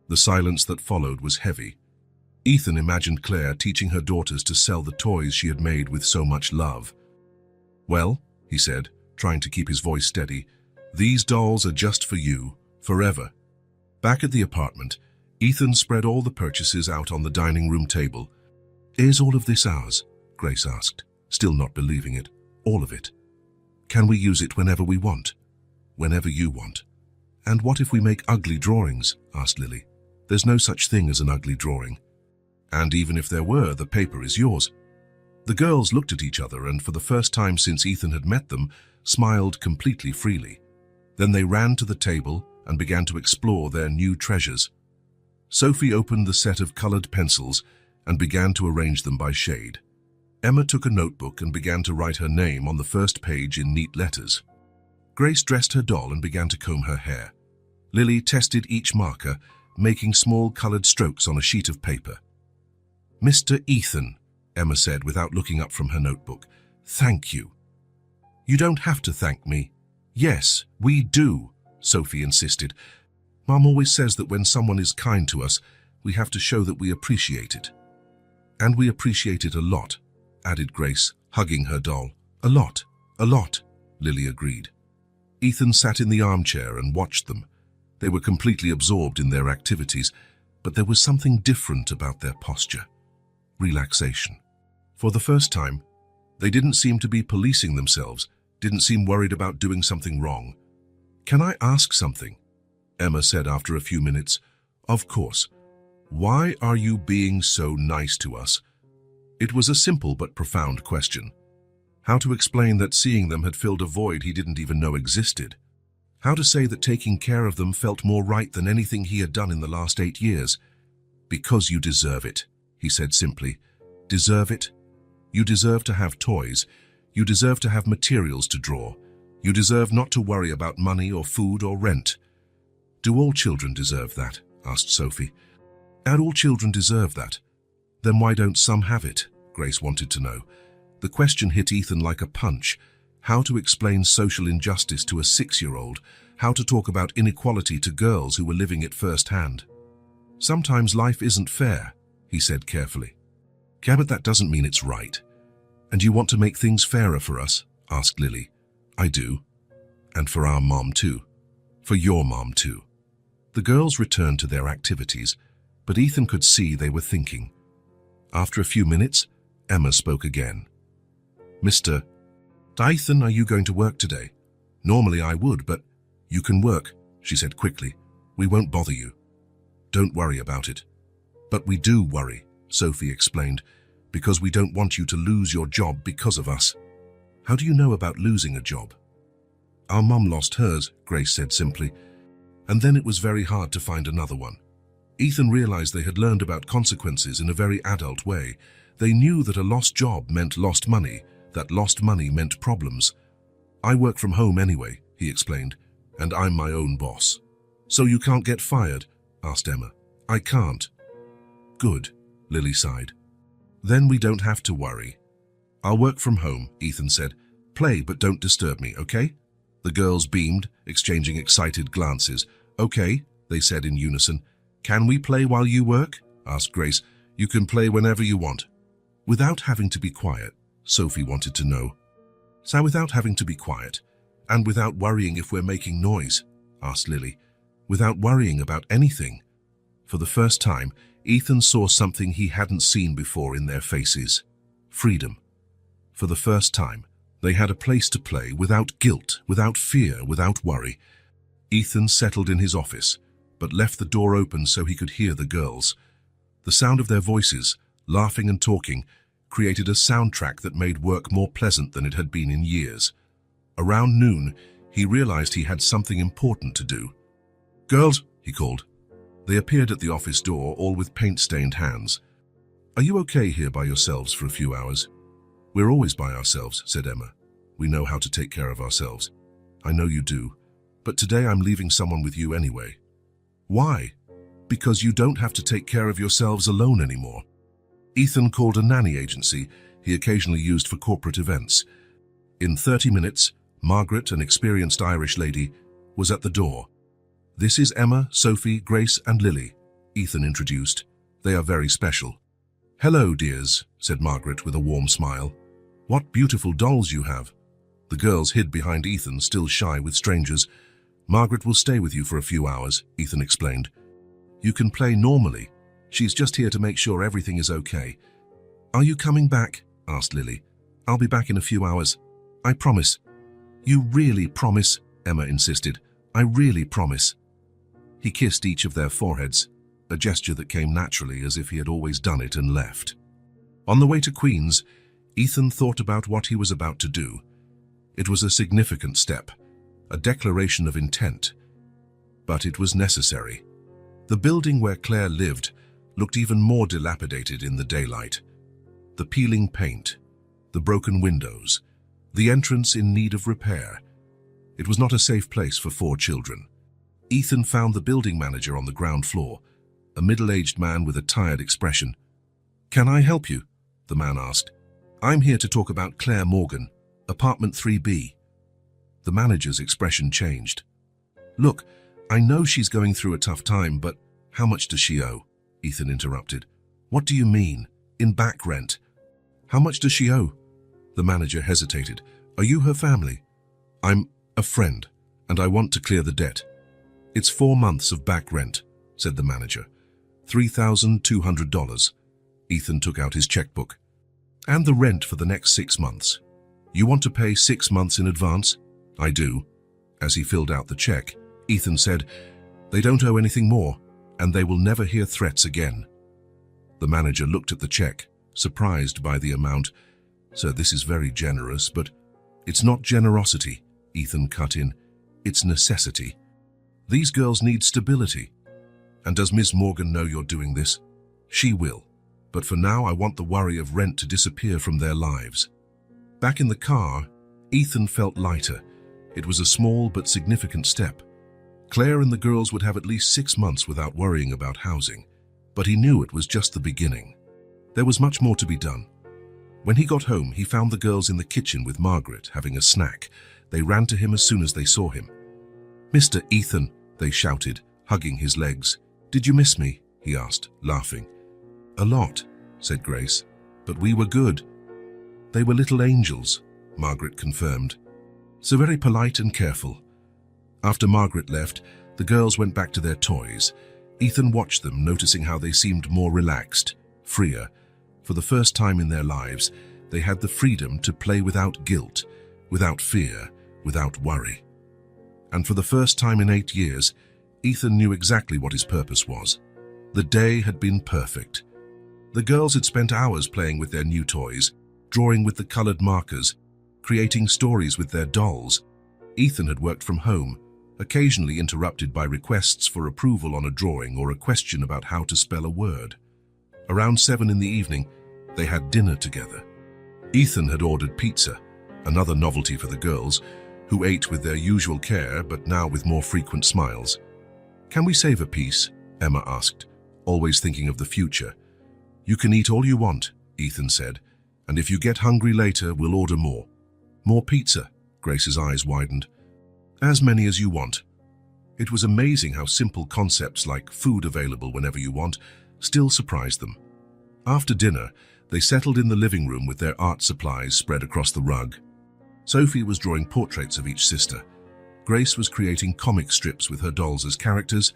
The silence that followed was heavy. Ethan imagined Claire teaching her daughters to sell the toys she had made with so much love. Well, he said, trying to keep his voice steady, these dolls are just for you, forever. Back at the apartment, Ethan spread all the purchases out on the dining room table. Is all of this ours? Grace asked, still not believing it. All of it. Can we use it whenever we want? Whenever you want. And what if we make ugly drawings? Asked Lily. There's no such thing as an ugly drawing. And even if there were, the paper is yours. The girls looked at each other and for the first time since Ethan had met them, smiled completely freely. Then they ran to the table and began to explore their new treasures. Sophie opened the set of colored pencils and began to arrange them by shade. Emma took a notebook and began to write her name on the first page in neat letters. Grace dressed her doll and began to comb her hair. Lily tested each marker, making small colored strokes on a sheet of paper. Mr. Ethan, Emma said without looking up from her notebook, thank you. You don't have to thank me. Yes, we do, Sophie insisted. Mom always says that when someone is kind to us, we have to show that we appreciate it. And we appreciate it a lot, added Grace, hugging her doll. A lot, Lily agreed. Ethan sat in the armchair and watched them. They were completely absorbed in their activities, but there was something different about their posture. Relaxation. For the first time, they didn't seem to be policing themselves, didn't seem worried about doing something wrong. Can I ask something? Emma said after a few minutes. Of course. Why are you being so nice to us? It was a simple but profound question. How to explain that seeing them had filled a void he didn't even know existed? How to say that taking care of them felt more right than anything he had done in the last 8 years? Because you deserve it, he said simply. Deserve it? You deserve to have toys. You deserve to have materials to draw. You deserve not to worry about money or food or rent. Do all children deserve that? Asked Sophie. And all children deserve that. Then why don't some have it? Grace wanted to know. The question hit Ethan like a punch. How to explain social injustice to a 6-year-old, how to talk about inequality to girls who were living it firsthand. Sometimes life isn't fair, he said carefully. Yeah, but that doesn't mean it's right. And you want to make things fairer for us? Asked Lily. I do. And for our mom too. For your mom too. The girls returned to their activities, but Ethan could see they were thinking. After a few minutes, Emma spoke again. Mr. Ethan, are you going to work today? Normally I would, but you can work, she said quickly. We won't bother you. Don't worry about it. But we do worry, Sophie explained, because we don't want you to lose your job because of us. How do you know about losing a job? Our mum lost hers, Grace said simply, and then it was very hard to find another one. Ethan realized they had learned about consequences in a very adult way. They knew that a lost job meant lost money, that lost money meant problems. I work from home anyway, he explained, and I'm my own boss. So you can't get fired? Asked Emma. I can't. Good, Lily sighed. Then we don't have to worry. I'll work from home, Ethan said. Play, but don't disturb me, okay? The girls beamed, exchanging excited glances. Okay, they said in unison. Can we play while you work? Asked Grace. You can play whenever you want. Without having to be quiet, Sophie wanted to know. So without having to be quiet, and without worrying if we're making noise? Asked Lily. Without worrying about anything. For the first time, Ethan saw something he hadn't seen before in their faces. Freedom. For the first time, they had a place to play without guilt, without fear, without worry. Ethan settled in his office, but left the door open so he could hear the girls. The sound of their voices, laughing and talking, created a soundtrack that made work more pleasant than it had been in years. Around noon, he realized he had something important to do. Girls, he called. They appeared at the office door, all with paint-stained hands. Are you okay here by yourselves for a few hours? We're always by ourselves, said Emma. We know how to take care of ourselves. I know you do, but today I'm leaving someone with you anyway. Why? Because you don't have to take care of yourselves alone anymore. Ethan called a nanny agency he occasionally used for corporate events. In 30 minutes, Margaret, an experienced Irish lady, was at the door. This is Emma, Sophie, Grace, and Lily, Ethan introduced. They are very special. Hello, dears, said Margaret with a warm smile. What beautiful dolls you have. The girls hid behind Ethan, still shy with strangers. Margaret will stay with you for a few hours, Ethan explained. You can play normally. She's just here to make sure everything is okay. Are you coming back? Asked Lily. I'll be back in a few hours. I promise. You really promise? Emma insisted. I really promise. He kissed each of their foreheads, a gesture that came naturally as if he had always done it, and left. On the way to Queens, Ethan thought about what he was about to do. It was a significant step, a declaration of intent. But it was necessary. The building where Claire lived looked even more dilapidated in the daylight. The peeling paint, the broken windows, the entrance in need of repair. It was not a safe place for 4 children. Ethan found the building manager on the ground floor, a middle-aged man with a tired expression. Can I help you? The man asked. I'm here to talk about Claire Morgan, apartment 3B. The manager's expression changed. Look, I know she's going through a tough time, but how much does she owe? Ethan interrupted. What do you mean? In back rent? How much does she owe? The manager hesitated. Are you her family? I'm a friend, and I want to clear the debt. It's 4 months of back rent, said the manager. $3,200. Ethan took out his checkbook. And the rent for the next 6 months. You want to pay 6 months in advance? I do. As he filled out the check, Ethan said, "They don't owe anything more, and they will never hear threats again." The manager looked at the check, surprised by the amount. "Sir, this is very generous, but it's not generosity," Ethan cut in. "It's necessity. These girls need stability. And does Ms. Morgan know you're doing this? She will. But for now, I want the worry of rent to disappear from their lives." Back in the car, Ethan felt lighter. It was a small but significant step. Claire and the girls would have at least 6 months without worrying about housing, but he knew it was just the beginning. There was much more to be done. When he got home, he found the girls in the kitchen with Margaret having a snack. They ran to him as soon as they saw him. "Mr. Ethan," they shouted, hugging his legs. "Did you miss me?" he asked, laughing. "A lot," said Grace, "but we were good." "They were little angels," Margaret confirmed. "So very polite and careful." After Margaret left, the girls went back to their toys. Ethan watched them, noticing how they seemed more relaxed, freer. For the first time in their lives, they had the freedom to play without guilt, without fear, without worry. And for the first time in 8 years, Ethan knew exactly what his purpose was. The day had been perfect. The girls had spent hours playing with their new toys, drawing with the colored markers, creating stories with their dolls. Ethan had worked from home, occasionally interrupted by requests for approval on a drawing or a question about how to spell a word. Around 7 in the evening, they had dinner together. Ethan had ordered pizza, another novelty for the girls, who ate with their usual care but now with more frequent smiles. "Can we save a piece?" Emma asked, always thinking of the future. "You can eat all you want," Ethan said, "and if you get hungry later, we'll order more." "More pizza?" Grace's eyes widened. "As many as you want." It was amazing how simple concepts like food available whenever you want still surprised them. After dinner, they settled in the living room with their art supplies spread across the rug. Sophie was drawing portraits of each sister. Grace was creating comic strips with her dolls as characters.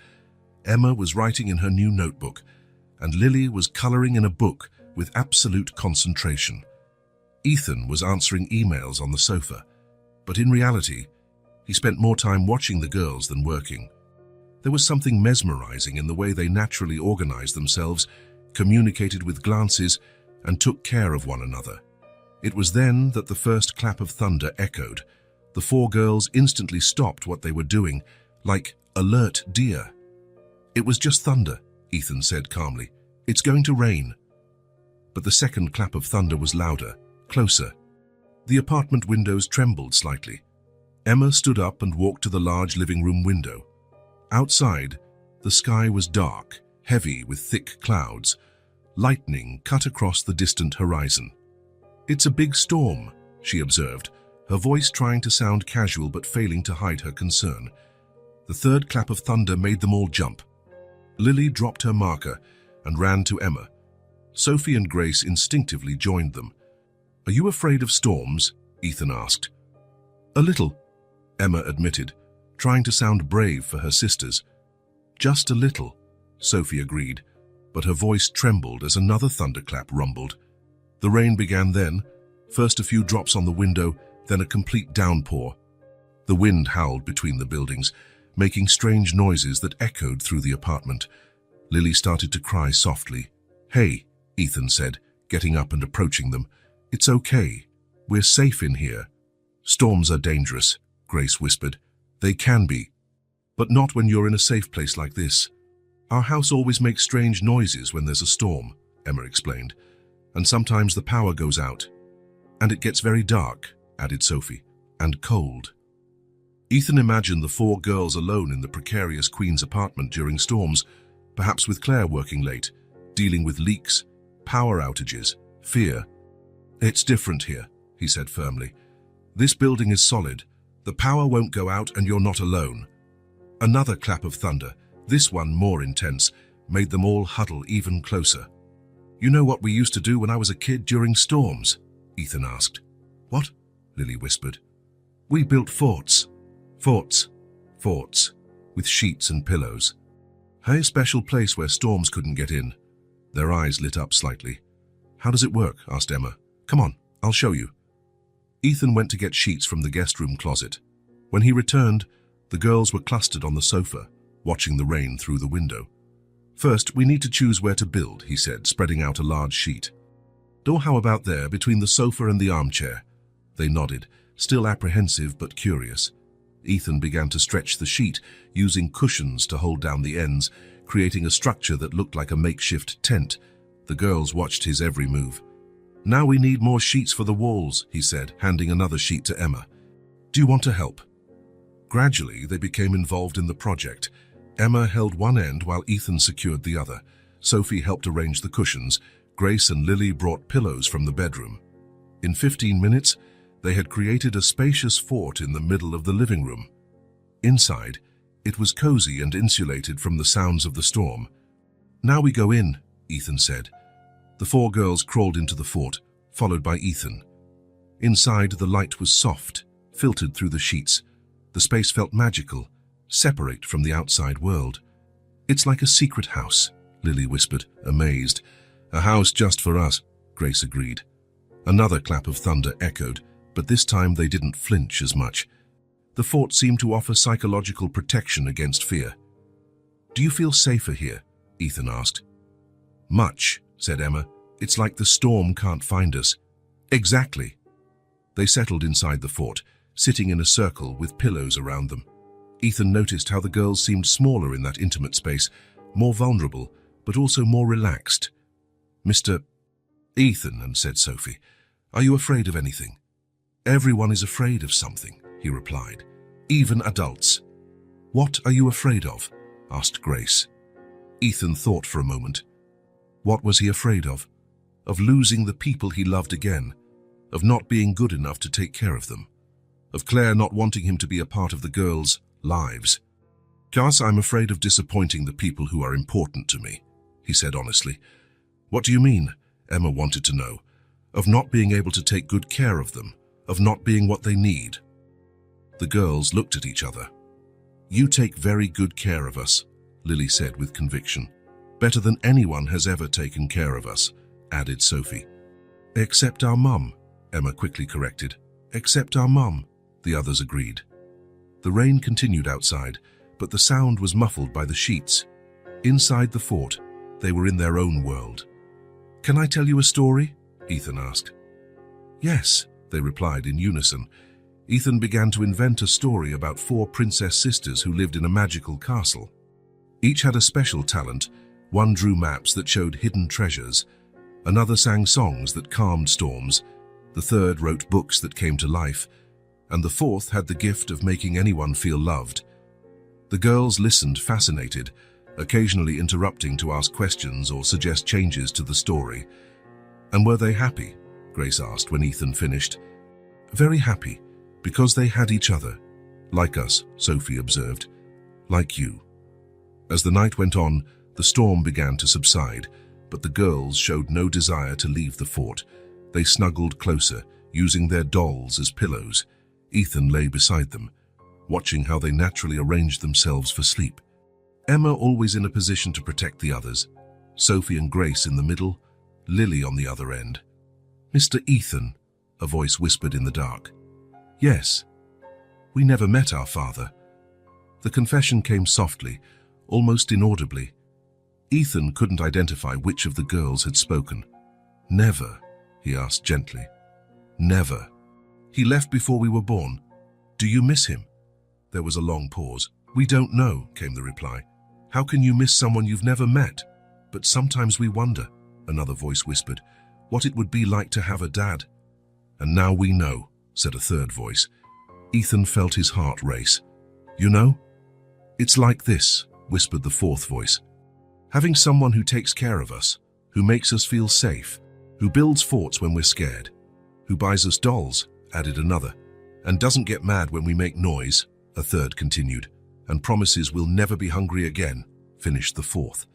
Emma was writing in her new notebook, and Lily was coloring in a book with absolute concentration. Ethan was answering emails on the sofa, but in reality, he spent more time watching the girls than working. There was something mesmerizing in the way they naturally organized themselves, communicated with glances, and took care of one another. It was then that the first clap of thunder echoed. The 4 girls instantly stopped what they were doing, like alert deer. "It was just thunder," Ethan said calmly. "It's going to rain." But the second clap of thunder was louder, closer. The apartment windows trembled slightly. Emma stood up and walked to the large living room window. Outside, the sky was dark, heavy with thick clouds. Lightning cut across the distant horizon. "It's a big storm," she observed, her voice trying to sound casual but failing to hide her concern. The third clap of thunder made them all jump. Lily dropped her marker and ran to Emma. Sophie and Grace instinctively joined them. "Are you afraid of storms?" Ethan asked. "A little," Emma admitted, trying to sound brave for her sisters. "Just a little," Sophie agreed, but her voice trembled as another thunderclap rumbled. The rain began then, first a few drops on the window, then a complete downpour. The wind howled between the buildings, making strange noises that echoed through the apartment. Lily started to cry softly. "Hey," Ethan said, getting up and approaching them. "It's okay. We're safe in here." "Storms are dangerous," Grace whispered. "They can be, but not when you're in a safe place like this." "Our house always makes strange noises when there's a storm," Emma explained. "And sometimes the power goes out. And it gets very dark," added Sophie, "and cold." Ethan imagined the 4 girls alone in the precarious Queen's apartment during storms, perhaps with Claire working late, dealing with leaks, power outages, fear. "It's different here," he said firmly. "This building is solid. The power won't go out and you're not alone." Another clap of thunder, this one more intense, made them all huddle even closer. "You know what we used to do when I was a kid during storms?" Ethan asked. "What?" Lily whispered. "We built forts. Forts, with sheets and pillows. A special place where storms couldn't get in." Their eyes lit up slightly. "How does it work?" asked Emma. "Come on, I'll show you." Ethan went to get sheets from the guest room closet. When he returned, the girls were clustered on the sofa, watching the rain through the window. "First, we need to choose where to build," he said, spreading out a large sheet. "Oh, how about there, between the sofa and the armchair?" They nodded, still apprehensive but curious. Ethan began to stretch the sheet, using cushions to hold down the ends, creating a structure that looked like a makeshift tent. The girls watched his every move. "Now we need more sheets for the walls," he said, handing another sheet to Emma. "Do you want to help?" Gradually, they became involved in the project. Emma held one end while Ethan secured the other. Sophie helped arrange the cushions. Grace and Lily brought pillows from the bedroom. In 15 minutes, they had created a spacious fort in the middle of the living room. Inside, it was cozy and insulated from the sounds of the storm. "Now we go in," Ethan said. The 4 girls crawled into the fort, followed by Ethan. Inside, the light was soft, filtered through the sheets. The space felt magical, separate from the outside world. "It's like a secret house," Lily whispered, amazed. "A house just for us," Grace agreed. Another clap of thunder echoed, but this time they didn't flinch as much. The fort seemed to offer psychological protection against fear. "Do you feel safer here?" Ethan asked. "Much," said Emma. "It's like the storm can't find us." "Exactly." They settled inside the fort, sitting in a circle with pillows around them. Ethan noticed how the girls seemed smaller in that intimate space, more vulnerable, but also more relaxed. "Mr. Ethan," said Sophie, "are you afraid of anything?" "Everyone is afraid of something," he replied, "even adults." "What are you afraid of?" asked Grace. Ethan thought for a moment. What was he afraid of? Of losing the people he loved again, of not being good enough to take care of them, of Claire not wanting him to be a part of the girls' lives. "Gus, I'm afraid of disappointing the people who are important to me," he said honestly. "What do you mean?" Emma wanted to know. "Of not being able to take good care of them, of not being what they need." The girls looked at each other. "You take very good care of us," Lily said with conviction. "Better than anyone has ever taken care of us," added Sophie. "Except our mum," Emma quickly corrected. "Except our mum," the others agreed. The rain continued outside, but the sound was muffled by the sheets. Inside the fort, they were in their own world. "Can I tell you a story?" Ethan asked. "Yes," they replied in unison. Ethan began to invent a story about 4 princess sisters who lived in a magical castle. Each had a special talent. One drew maps that showed hidden treasures. Another sang songs that calmed storms. The third wrote books that came to life. And the fourth had the gift of making anyone feel loved. The girls listened fascinated, occasionally interrupting to ask questions or suggest changes to the story. "And were they happy?" Grace asked when Ethan finished. "Very happy, because they had each other. Like us," Sophie observed. "Like you." As the night went on, the storm began to subside, but the girls showed no desire to leave the fort. They snuggled closer, using their dolls as pillows. Ethan lay beside them, watching how they naturally arranged themselves for sleep. Emma always in a position to protect the others, Sophie and Grace in the middle, Lily on the other end. "Mr. Ethan," a voice whispered in the dark. "Yes. We never met our father." The confession came softly, almost inaudibly. Ethan couldn't identify which of the girls had spoken. "Never?" he asked gently. "Never. He left before we were born. Do you miss him?" There was a long pause. "We don't know," came the reply. "How can you miss someone you've never met? But sometimes we wonder," another voice whispered, "what it would be like to have a dad." "And now we know," said a third voice. Ethan felt his heart race. "You know? It's like this," whispered the fourth voice. "Having someone who takes care of us, who makes us feel safe, who builds forts when we're scared, who buys us dolls," added another, "and doesn't get mad when we make noise," a third continued, "and promises we'll never be hungry again," finished the fourth.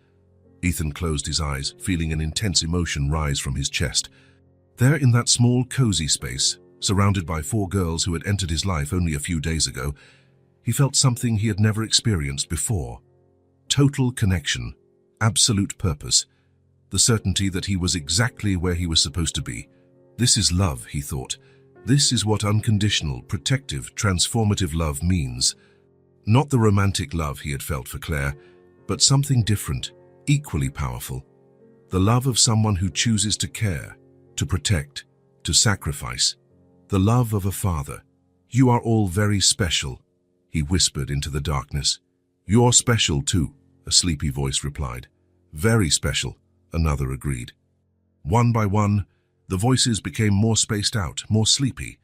Ethan closed his eyes, feeling an intense emotion rise from his chest. There in that small, cozy space, surrounded by 4 girls who had entered his life only a few days ago, he felt something he had never experienced before. Total connection, absolute purpose, the certainty that he was exactly where he was supposed to be. "This is love," he thought. This is what unconditional, protective, transformative love means. Not the romantic love he had felt for Claire, but something different, equally powerful. The love of someone who chooses to care, to protect, to sacrifice. The love of a father. "You are all very special," he whispered into the darkness. "You're special too," a sleepy voice replied. "Very special," another agreed. One by one, the voices became more spaced out, more sleepy.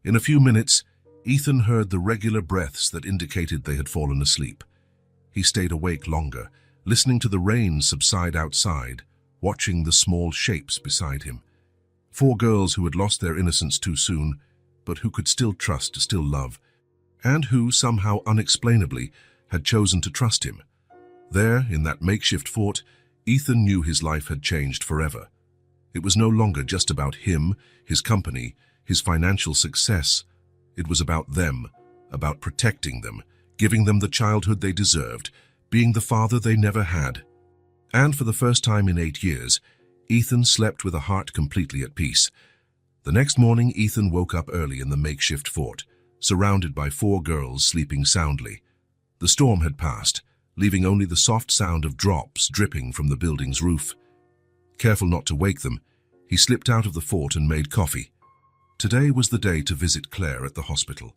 In a few minutes, Ethan heard the regular breaths that indicated they had fallen asleep. He stayed awake longer, listening to the rain subside outside, watching the small shapes beside him. 4 girls who had lost their innocence too soon, but who could still trust, still love, and who, somehow unexplainably, had chosen to trust him. There, in that makeshift fort, Ethan knew his life had changed forever. It was no longer just about him, his company, his financial success. It was about them, about protecting them, giving them the childhood they deserved, being the father they never had. And for the first time in 8 years, Ethan slept with a heart completely at peace. The next morning, Ethan woke up early in the makeshift fort, surrounded by 4 girls sleeping soundly. The storm had passed, leaving only the soft sound of drops dripping from the building's roof. Careful not to wake them, he slipped out of the fort and made coffee. Today was the day to visit Claire at the hospital.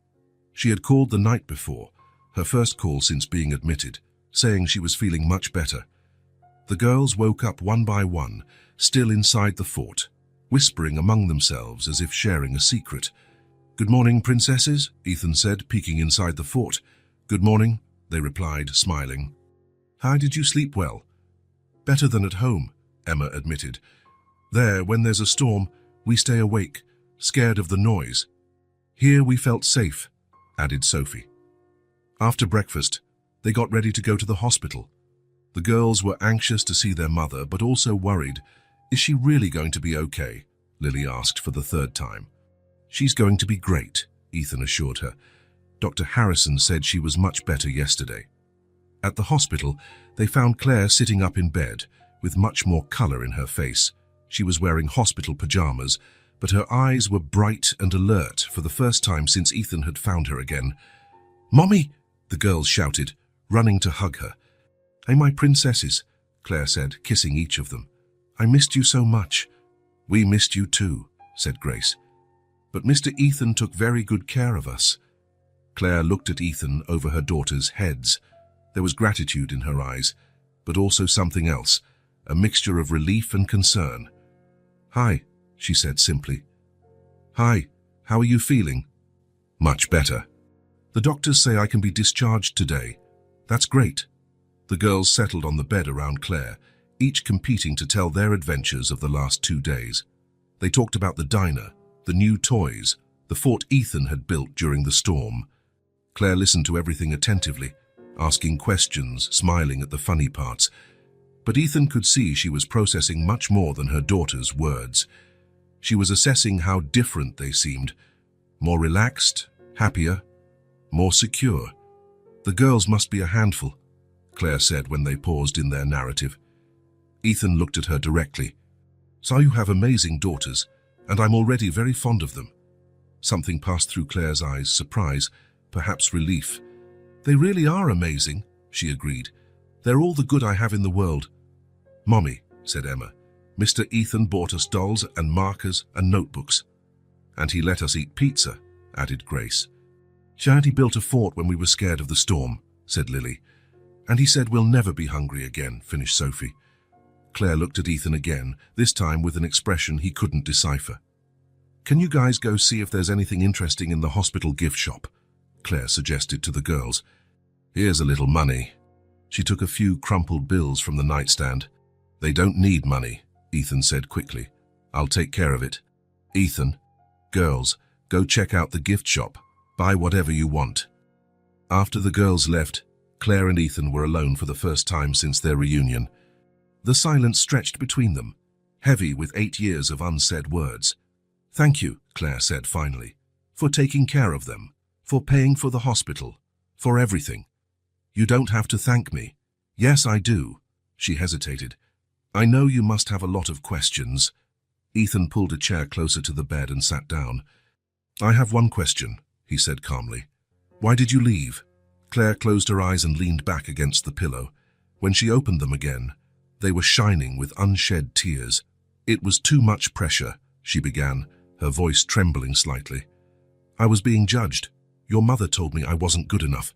She had called the night before, her first call since being admitted, saying she was feeling much better. The girls woke up one by one, still inside the fort, whispering among themselves as if sharing a secret. "Good morning, princesses," Ethan said, peeking inside the fort. "Good morning," they replied, smiling. "How did you sleep well?" "Better than at home," Emma admitted. "There, when there's a storm, we stay awake, scared of the noise. Here we felt safe," added Sophie. After breakfast, they got ready to go to the hospital. The girls were anxious to see their mother, but also worried. "Is she really going to be okay?" Lily asked for the 3rd time. "She's going to be great," Ethan assured her. Dr. Harrison said she was much better yesterday. At the hospital, they found Claire sitting up in bed, with much more color in her face. She was wearing hospital pajamas, but her eyes were bright and alert for the first time since Ethan had found her again. "Mommy!" the girls shouted, running to hug her. "Hey, my princesses," Claire said, kissing each of them. "I missed you so much." "We missed you too," said Grace. "But Mr. Ethan took very good care of us." Claire looked at Ethan over her daughters' heads. There was gratitude in her eyes, but also something else, a mixture of relief and concern. "Hi," she said simply. "Hi, how are you feeling?" "Much better. The doctors say I can be discharged today." "That's great." The girls settled on the bed around Claire, each competing to tell their adventures of the last 2 days. They talked about the diner, the new toys, the fort Ethan had built during the storm. Claire listened to everything attentively, asking questions, smiling at the funny parts. But Ethan could see she was processing much more than her daughter's words. She was assessing how different they seemed. More relaxed, happier, more secure. "The girls must be a handful," Claire said when they paused in their narrative. Ethan looked at her directly. "So you have amazing daughters, and I'm already very fond of them." Something passed through Claire's eyes, surprise, perhaps relief. "They really are amazing," she agreed. "They're all the good I have in the world." "Mommy," said Emma, "Mr. Ethan bought us dolls and markers and notebooks." "And he let us eat pizza," added Grace. "Shanty built a fort when we were scared of the storm," said Lily. "And he said we'll never be hungry again," finished Sophie. Claire looked at Ethan again, this time with an expression he couldn't decipher. "Can you guys go see if there's anything interesting in the hospital gift shop?" Claire suggested to the girls. "Here's a little money." She took a few crumpled bills from the nightstand. "They don't need money," Ethan said quickly. "I'll take care of it." "Ethan, girls, go check out the gift shop. Buy whatever you want." After the girls left, Claire and Ethan were alone for the first time since their reunion. The silence stretched between them, heavy with 8 years of unsaid words. "Thank you," Claire said finally, "for taking care of them, for paying for the hospital, for everything." "You don't have to thank me." "Yes, I do." She hesitated. "I know you must have a lot of questions." Ethan pulled a chair closer to the bed and sat down. I have one question, he said calmly. Why did you leave? Claire closed her eyes and leaned back against the pillow. When she opened them again, they were shining with unshed tears. It was too much pressure, she began, her voice trembling slightly. I was being judged. Your mother told me I wasn't good enough.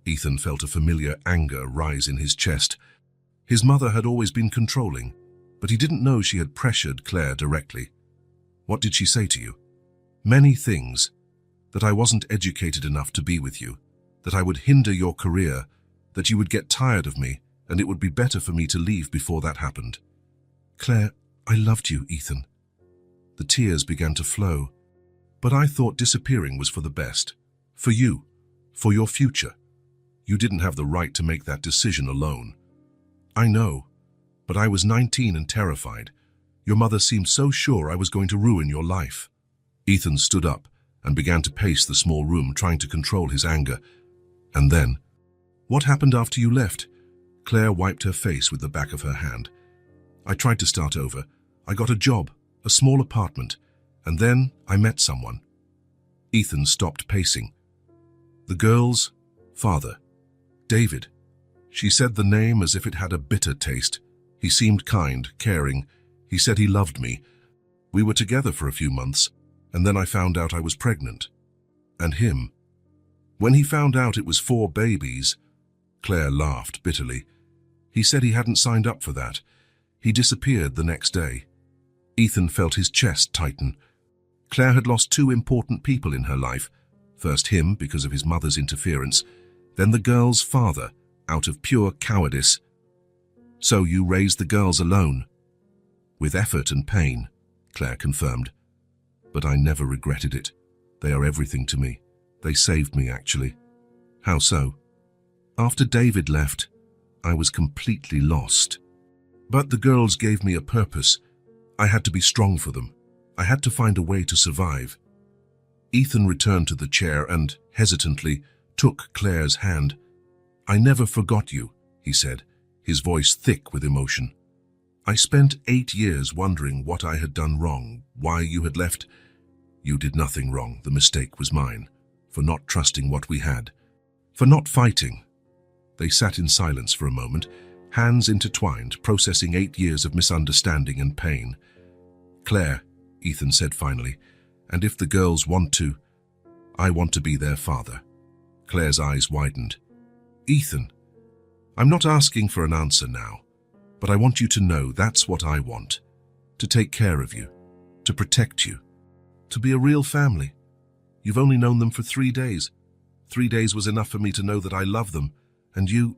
Ethan felt a familiar anger rise in his chest. His mother had always been controlling, but he didn't know she had pressured Claire directly. What did she say to you? Many things. That I wasn't educated enough to be with you, that I would hinder your career, that you would get tired of me, and it would be better for me to leave before that happened. Claire, I loved you, Ethan. The tears began to flow. But I thought disappearing was for the best. For you. For your future. You didn't have the right to make that decision alone. I know. But I was 19 and terrified. Your mother seemed so sure I was going to ruin your life. Ethan stood up and began to pace the small room, trying to control his anger. And then, what happened after you left? Claire wiped her face with the back of her hand. I tried to start over. I got a job, a small apartment, and then I met someone. Ethan stopped pacing. The girl's father, David. She said the name as if it had a bitter taste. He seemed kind, caring. He said he loved me. We were together for a few months, and then I found out I was pregnant. And him. When he found out it was 4 babies, Claire laughed bitterly. He said he hadn't signed up for that. He disappeared the next day. Ethan felt his chest tighten. Claire had lost 2 important people in her life. First him, because of his mother's interference, then the girl's father, out of pure cowardice. So you raised the girls alone? With effort and pain, Claire confirmed. But I never regretted it. They are everything to me. They saved me, actually. How so? After David left, I was completely lost. But the girls gave me a purpose. I had to be strong for them. I had to find a way to survive. Ethan returned to the chair and, hesitantly, took Claire's hand. I never forgot you, he said, his voice thick with emotion. I spent 8 years wondering what I had done wrong, why you had left. You did nothing wrong. The mistake was mine, for not trusting what we had, for not fighting. They sat in silence for a moment, hands intertwined, processing 8 years of misunderstanding and pain. Claire, Ethan said finally, and if the girls want to, I want to be their father. Claire's eyes widened. Ethan, I'm not asking for an answer now, but I want you to know that's what I want. To take care of you, to protect you, to be a real family. You've only known them for 3 days. 3 days was enough for me to know that I love them, and you,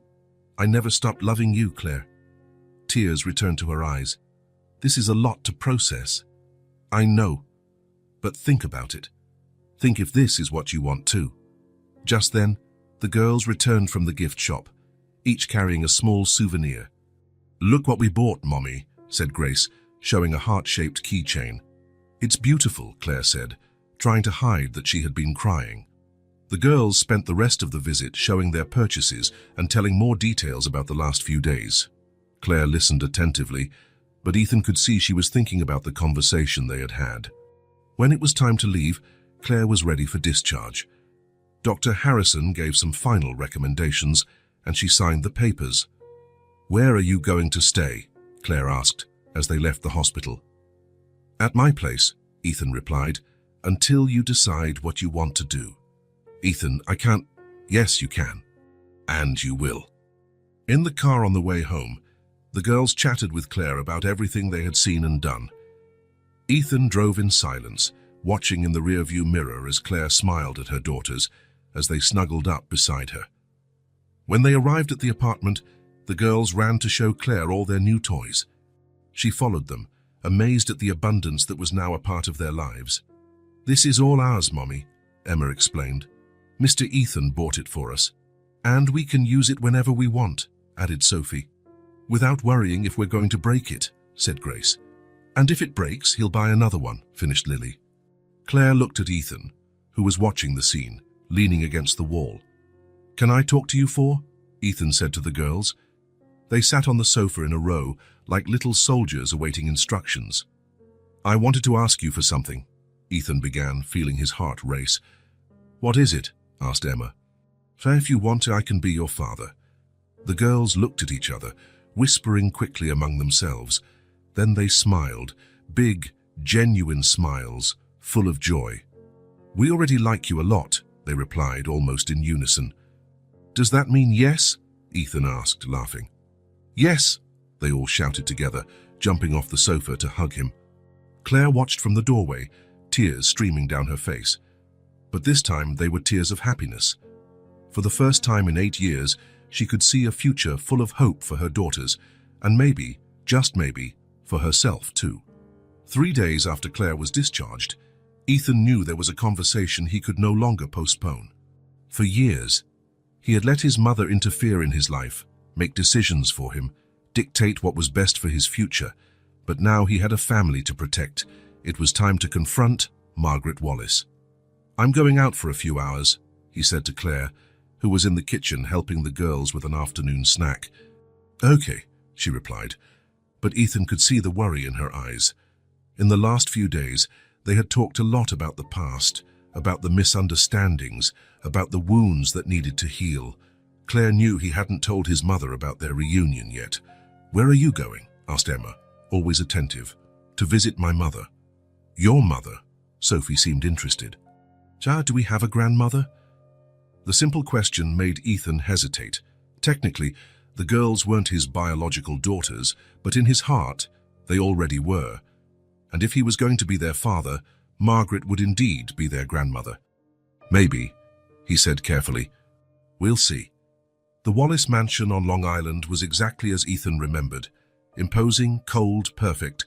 I never stopped loving you, Claire. Tears returned to her eyes. This is a lot to process. I know, but think about it. Think if this is what you want too. Just then, the girls returned from the gift shop, each carrying a small souvenir. Look what we bought, Mommy, said Grace, showing a heart-shaped keychain. It's beautiful, Claire said, trying to hide that she had been crying. The girls spent the rest of the visit showing their purchases and telling more details about the last few days. Claire listened attentively, but Ethan could see she was thinking about the conversation they had had. When it was time to leave, Claire was ready for discharge. Dr. Harrison gave some final recommendations, and she signed the papers. Where are you going to stay? Claire asked, as they left the hospital. At my place, Ethan replied, until you decide what you want to do. Ethan, I can't. Yes, you can. And you will. In the car on the way home, the girls chatted with Claire about everything they had seen and done. Ethan drove in silence, watching in the rearview mirror as Claire smiled at her daughters as they snuggled up beside her. When they arrived at the apartment, the girls ran to show Claire all their new toys. She followed them, amazed at the abundance that was now a part of their lives. This is all ours, Mommy, Emma explained. Mr. Ethan bought it for us. And we can use it whenever we want, added Sophie. Without worrying if we're going to break it, said Grace. And if it breaks, he'll buy another one, finished Lily. Claire looked at Ethan, who was watching the scene, leaning against the wall. Can I talk to you four? Ethan said to the girls. They sat on the sofa in a row, like little soldiers awaiting instructions. I wanted to ask you for something, Ethan began, feeling his heart race. "What is it?" asked Emma. "Say if you want to, I can be your father." The girls looked at each other, whispering quickly among themselves. Then they smiled, big, genuine smiles, full of joy. "We already like you a lot," they replied almost in unison. "Does that mean yes?" Ethan asked, laughing. "Yes," they all shouted together, jumping off the sofa to hug him. Claire watched from the doorway, tears streaming down her face. But this time they were tears of happiness. For the first time in 8 years, she could see a future full of hope for her daughters, and maybe, just maybe, for herself too. 3 days after Claire was discharged, Ethan knew there was a conversation he could no longer postpone. For years, he had let his mother interfere in his life, make decisions for him, dictate what was best for his future. But now he had a family to protect. It was time to confront Margaret Wallace. "I'm going out for a few hours," he said to Claire, who was in the kitchen helping the girls with an afternoon snack. "Okay," she replied, but Ethan could see the worry in her eyes. In the last few days, they had talked a lot about the past, about the misunderstandings, about the wounds that needed to heal. Claire knew he hadn't told his mother about their reunion yet. "Where are you going?" asked Emma, always attentive. "To visit my mother." "Your mother?" Sophie seemed interested. "Do we have a grandmother?" The simple question made Ethan hesitate. Technically, the girls weren't his biological daughters, but in his heart, they already were. And if he was going to be their father, Margaret would indeed be their grandmother. "Maybe," he said carefully. "We'll see." The Wallace mansion on Long Island was exactly as Ethan remembered. Imposing, cold, perfect.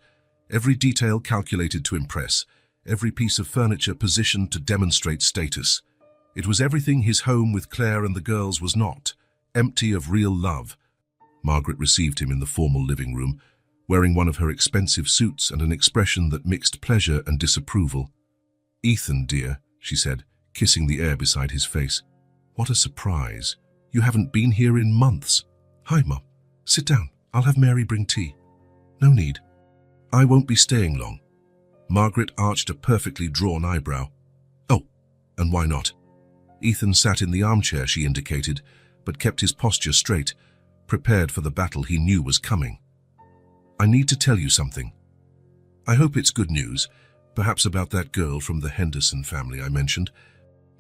Every detail calculated to impress. Every piece of furniture positioned to demonstrate status. It was everything his home with Claire and the girls was not. Empty of real love. Margaret received him in the formal living room, wearing one of her expensive suits and an expression that mixed pleasure and disapproval. "Ethan, dear," she said, kissing the air beside his face. "What a surprise. You haven't been here in months." "Hi, Mum. Sit down. I'll have Mary bring tea." "No need. I won't be staying long." Margaret arched a perfectly drawn eyebrow. "Oh, and why not?" Ethan sat in the armchair she indicated, but kept his posture straight, prepared for the battle he knew was coming. "I need to tell you something. I hope it's good news, perhaps about that girl from the Henderson family I mentioned.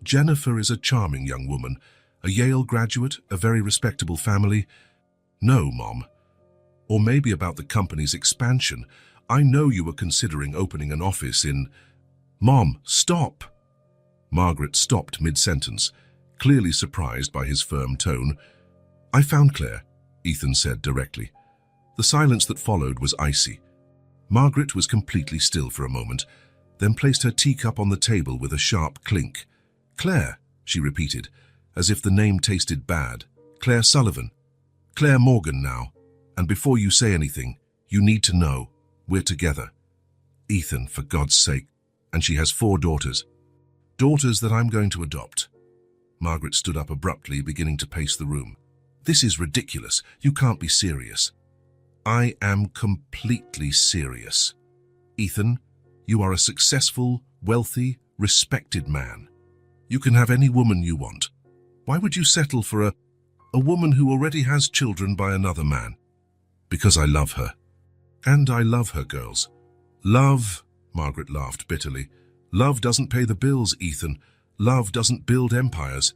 Jennifer is a charming young woman, a Yale graduate, a very respectable family." "No, Mom. Or maybe about the company's expansion. I know you were considering opening an office in—" "Mom, stop!" Margaret stopped mid-sentence, clearly surprised by his firm tone. "I found Claire," Ethan said directly. The silence that followed was icy. Margaret was completely still for a moment, then placed her teacup on the table with a sharp clink. "Claire," she repeated, as if the name tasted bad. "Claire Sullivan. Claire Morgan now. And before you say anything, you need to know, we're together." "Ethan, for God's sake. And she has 4 daughters. Daughters that I'm going to adopt." Margaret stood up abruptly, beginning to pace the room. "This is ridiculous. You can't be serious." "I am completely serious. Ethan, you are a successful, wealthy, respected man. You can have any woman you want. Why would you settle for a woman who already has children by another man?" "Because I love her. And I love her, girls." "Love," Margaret laughed bitterly. "Love doesn't pay the bills, Ethan. Love doesn't build empires.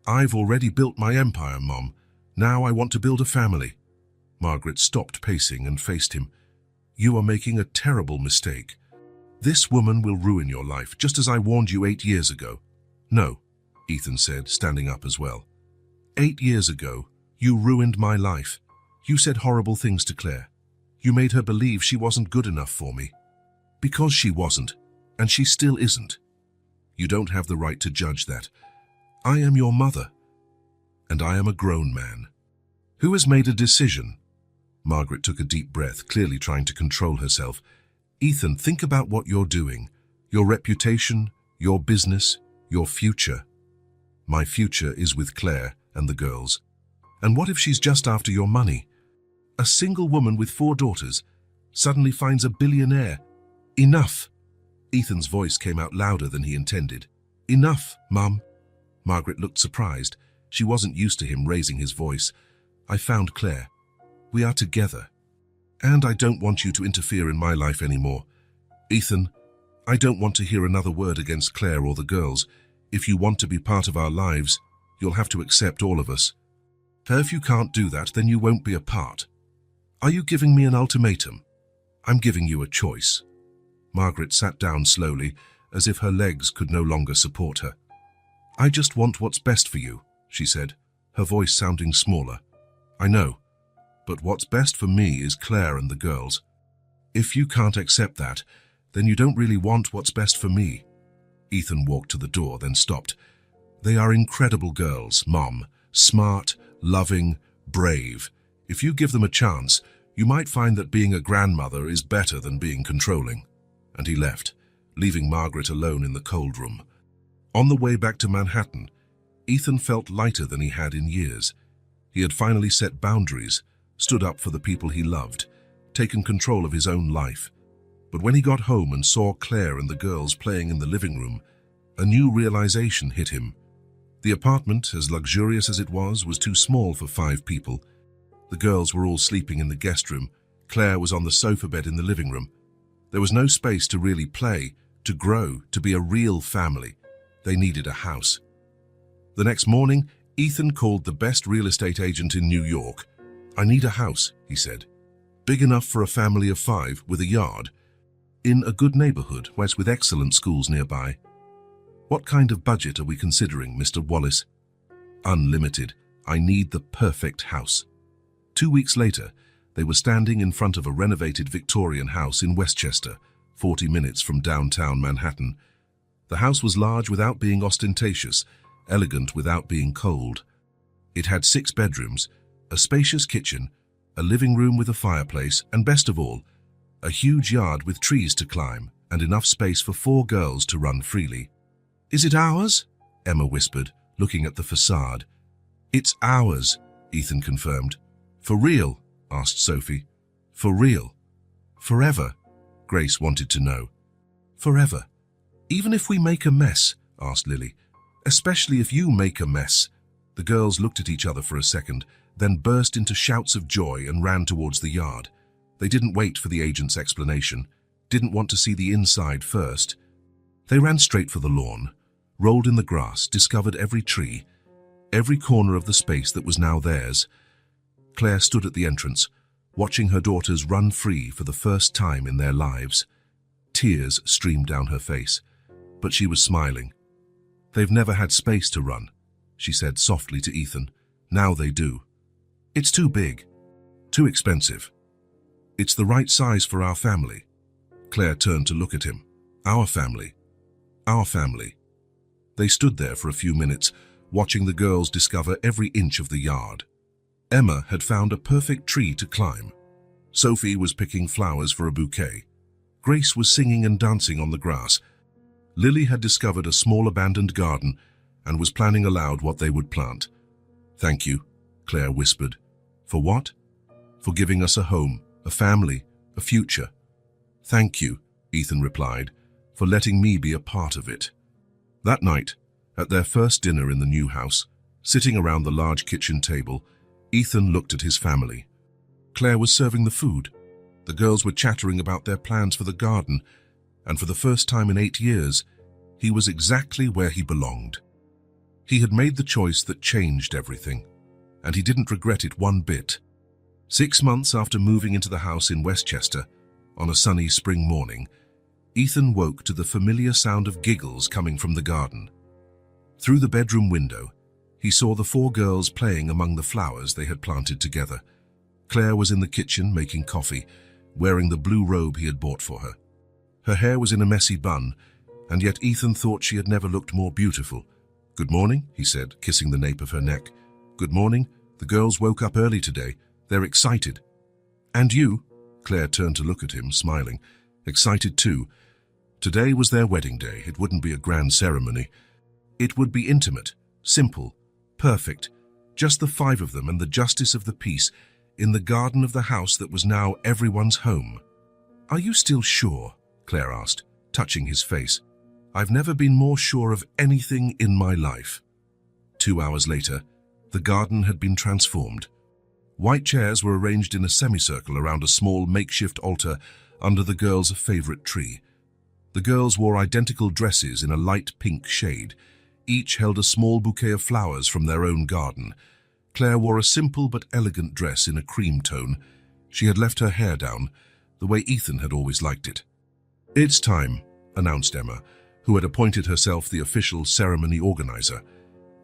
I've already built my empire, Mom. Now I want to build a family." Margaret stopped pacing and faced him. "You are making a terrible mistake. This woman will ruin your life, just as I warned you 8 years ago." "No," Ethan said, standing up as well. 8 years ago, you ruined my life. You said horrible things to Claire. You made her believe she wasn't good enough for me. Because she wasn't, and she still isn't. You don't have the right to judge that. I am your mother, and I am a grown man who has made a decision." Margaret took a deep breath, clearly trying to control herself. "Ethan, think about what you're doing. Your reputation, your business, your future." "My future is with Claire and the girls." "And what if she's just after your money? A single woman with 4 daughters suddenly finds a billionaire." "Enough!" Ethan's voice came out louder than he intended. "Enough, Mum." Margaret looked surprised. She wasn't used to him raising his voice. "I found Claire. We are together. And I don't want you to interfere in my life anymore. Ethan, I don't want to hear another word against Claire or the girls. If you want to be part of our lives, you'll have to accept all of us. If you can't do that, then you won't be a part. Are you giving me an ultimatum? I'm giving you a choice." Margaret sat down slowly, as if her legs could no longer support her. "I just want what's best for you," she said, her voice sounding smaller. "I know, but what's best for me is Claire and the girls. If you can't accept that, then you don't really want what's best for me." Ethan walked to the door, then stopped. "They are incredible girls, Mom. Smart, loving, brave. If you give them a chance, you might find that being a grandmother is better than being controlling." And he left, leaving Margaret alone in the cold room. On the way back to Manhattan, Ethan felt lighter than he had in years. He had finally set boundaries, stood up for the people he loved, taken control of his own life. But when he got home and saw Claire and the girls playing in the living room, a new realization hit him. The apartment, as luxurious as it was too small for 5 people. The girls were all sleeping in the guest room. Claire was on the sofa bed in the living room. There was no space to really play, to grow, to be a real family. They needed a house. The next morning, Ethan called the best real estate agent in New York. "I need a house," he said. "Big enough for a family of 5 with a yard. In a good neighborhood, with excellent schools nearby. What kind of budget are we considering, Mr. Wallace?" "Unlimited. I need the perfect house." 2 weeks later, they were standing in front of a renovated Victorian house in Westchester, 40 minutes from downtown Manhattan. The house was large without being ostentatious, elegant without being cold. It had 6 bedrooms, a spacious kitchen, a living room with a fireplace, and best of all, a huge yard with trees to climb and enough space for 4 girls to run freely. "Is it ours?" Emma whispered, looking at the facade. "It's ours," Ethan confirmed. "For real?" asked Sophie. "For real." "Forever?" Grace wanted to know. "Forever. Even if we make a mess?" asked Lily. "Especially if you make a mess." The girls looked at each other for a second, then burst into shouts of joy and ran towards the yard. They didn't wait for the agent's explanation, didn't want to see the inside first. They ran straight for the lawn, rolled in the grass, discovered every tree, every corner of the space that was now theirs. Claire stood at the entrance, watching her daughters run free for the first time in their lives. Tears streamed down her face, but she was smiling. "They've never had space to run," she said softly to Ethan. "Now they do. It's too big, too expensive. It's the right size for our family." Claire turned to look at him. "Our family. Our family." They stood there for a few minutes, watching the girls discover every inch of the yard. Emma had found a perfect tree to climb. Sophie was picking flowers for a bouquet. Grace was singing and dancing on the grass. Lily had discovered a small abandoned garden and was planning aloud what they would plant. "Thank you," Claire whispered. "For what?" "For giving us a home, a family, a future." "Thank you," Ethan replied, "for letting me be a part of it." That night, at their first dinner in the new house, sitting around the large kitchen table, Ethan looked at his family. Claire was serving the food. The girls were chattering about their plans for the garden, and for the first time in 8 years, he was exactly where he belonged. He had made the choice that changed everything, and he didn't regret it one bit. 6 months after moving into the house in Westchester, on a sunny spring morning, Ethan woke to the familiar sound of giggles coming from the garden. Through the bedroom window, he saw the 4 girls playing among the flowers they had planted together. Claire was in the kitchen making coffee, wearing the blue robe he had bought for her. Her hair was in a messy bun, and yet Ethan thought she had never looked more beautiful. "Good morning," he said, kissing the nape of her neck. "Good morning. The girls woke up early today. They're excited." "And you?" Claire turned to look at him, smiling. "Excited too. Today was their wedding day. It wouldn't be a grand ceremony. It would be intimate, simple, perfect. Just the 5 of them and the justice of the peace in the garden of the house that was now everyone's home." "Are you still sure?" Claire asked, touching his face. "I've never been more sure of anything in my life." 2 hours later, the garden had been transformed. White chairs were arranged in a semicircle around a small makeshift altar under the girls' favorite tree. The girls wore identical dresses in a light pink shade. Each held a small bouquet of flowers from their own garden. Claire wore a simple but elegant dress in a cream tone. She had left her hair down, the way Ethan had always liked it. "It's time," announced Emma, who had appointed herself the official ceremony organizer.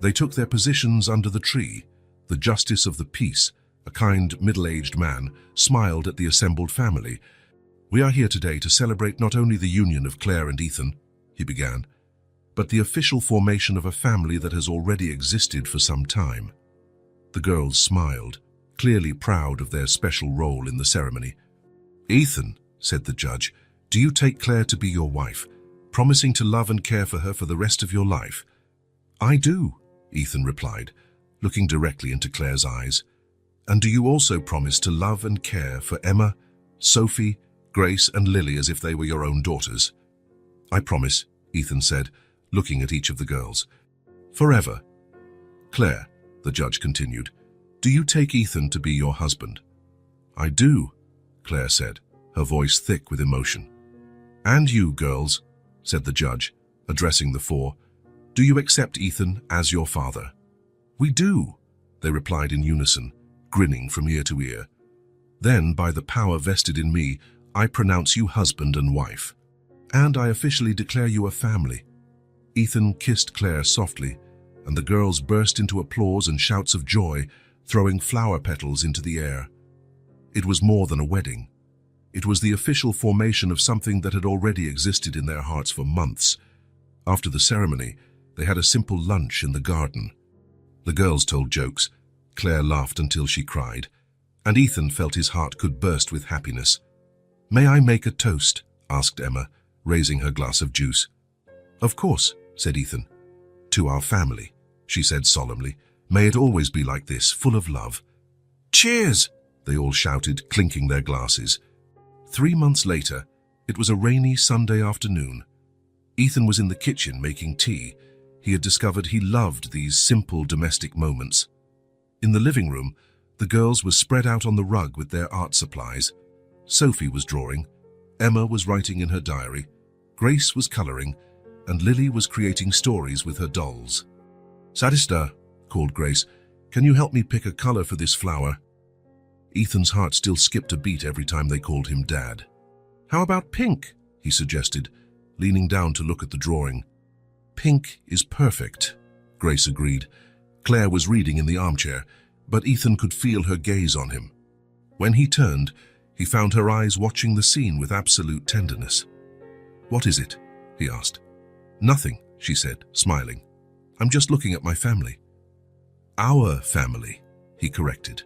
They took their positions under the tree. The justice of the peace, a kind, middle-aged man, smiled at the assembled family. "We are here today to celebrate not only the union of Claire and Ethan," he began, "but the official formation of a family that has already existed for some time." The girls smiled, clearly proud of their special role in the ceremony. "Ethan," said the judge, "do you take Claire to be your wife, promising to love and care for her for the rest of your life?" "I do," Ethan replied, looking directly into Claire's eyes. "And do you also promise to love and care for Emma, Sophie, Grace, and Lily as if they were your own daughters?" "I promise," Ethan said, looking at each of the girls. "Forever." "Claire," the judge continued, "do you take Ethan to be your husband?" "I do," Claire said, her voice thick with emotion. "And you, girls," said the judge, addressing the four, "do you accept Ethan as your father?" "We do," they replied in unison, grinning from ear to ear. "Then, by the power vested in me, I pronounce you husband and wife. And I officially declare you a family." Ethan kissed Claire softly, and the girls burst into applause and shouts of joy, throwing flower petals into the air. It was more than a wedding. It was the official formation of something that had already existed in their hearts for months. After the ceremony, they had a simple lunch in the garden. The girls told jokes, Claire laughed until she cried, and Ethan felt his heart could burst with happiness. "May I make a toast?" asked Emma, raising her glass of juice. "Of course," said Ethan. "To our family," she said solemnly. "May it always be like this, full of love." "Cheers!" they all shouted, clinking their glasses. 3 months later, it was a rainy Sunday afternoon. Ethan was in the kitchen making tea. He had discovered he loved these simple domestic moments. In the living room, the girls were spread out on the rug with their art supplies. Sophie was drawing, Emma was writing in her diary, Grace was coloring, and Lily was creating stories with her dolls. "Sadista," called Grace, "can you help me pick a color for this flower?" Ethan's heart still skipped a beat every time they called him Dad. "How about pink?" he suggested, leaning down to look at the drawing. "Pink is perfect," Grace agreed. Claire was reading in the armchair, but Ethan could feel her gaze on him. When he turned, he found her eyes watching the scene with absolute tenderness. "What is it?" he asked. "Nothing," she said, smiling. "I'm just looking at my family." "Our family," he corrected.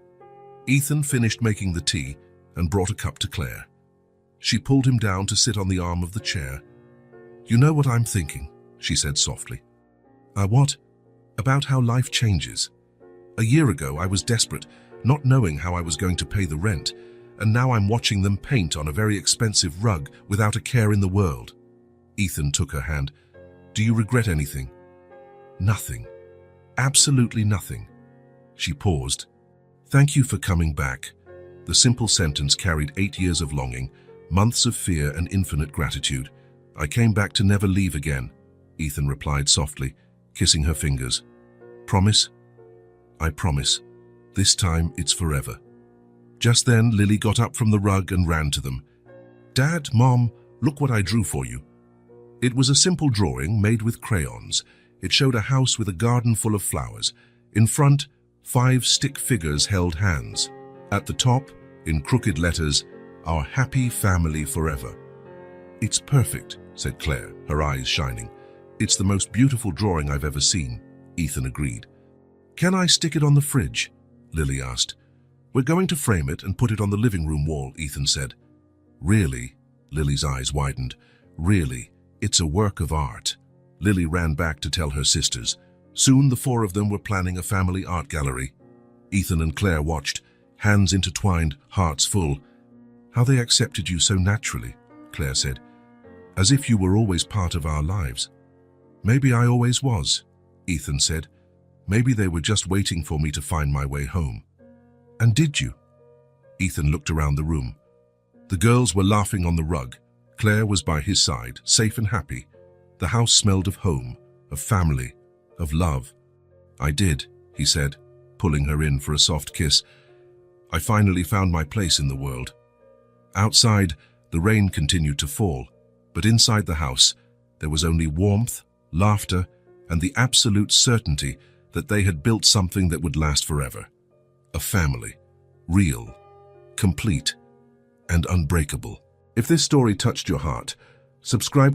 Ethan finished making the tea and brought a cup to Claire. She pulled him down to sit on the arm of the chair. "You know what I'm thinking," she said softly. What? About how life changes. A year ago, I was desperate, not knowing how I was going to pay the rent, and now I'm watching them paint on a very expensive rug without a care in the world." Ethan took her hand. "Do you regret anything?" "Nothing. Absolutely nothing." She paused. "Thank you for coming back." The simple sentence carried 8 years of longing, months of fear and infinite gratitude. "I came back to never leave again," Ethan replied softly, kissing her fingers. "Promise?" "I promise. This time it's forever." Just then, Lily got up from the rug and ran to them. "Dad, Mom, look what I drew for you." It was a simple drawing made with crayons. It showed a house with a garden full of flowers. In front, 5 stick figures held hands. At the top, in crooked letters, "Our happy family forever." "It's perfect," said Claire, her eyes shining. "It's the most beautiful drawing I've ever seen," Ethan agreed. "Can I stick it on the fridge?" Lily asked. "We're going to frame it and put it on the living room wall," Ethan said. "Really?" Lily's eyes widened. "Really? It's a work of art." Lily ran back to tell her sisters. Soon the 4 of them were planning a family art gallery. Ethan and Claire watched, hands intertwined, hearts full. "How they accepted you so naturally," Claire said. as if you were always part of our lives. Maybe I always was, Ethan said. Maybe they were just waiting for me to find my way home. And did you? Ethan looked around the room. The girls were laughing on the rug. Claire was by his side, safe and happy. The house smelled of home, of family, of love. I did, he said, pulling her in for a soft kiss. I finally found my place in the world. Outside, the rain continued to fall, but inside the house, there was only warmth, laughter, and the absolute certainty that they had built something that would last forever. A family, real, complete, and unbreakable. If this story touched your heart, subscribe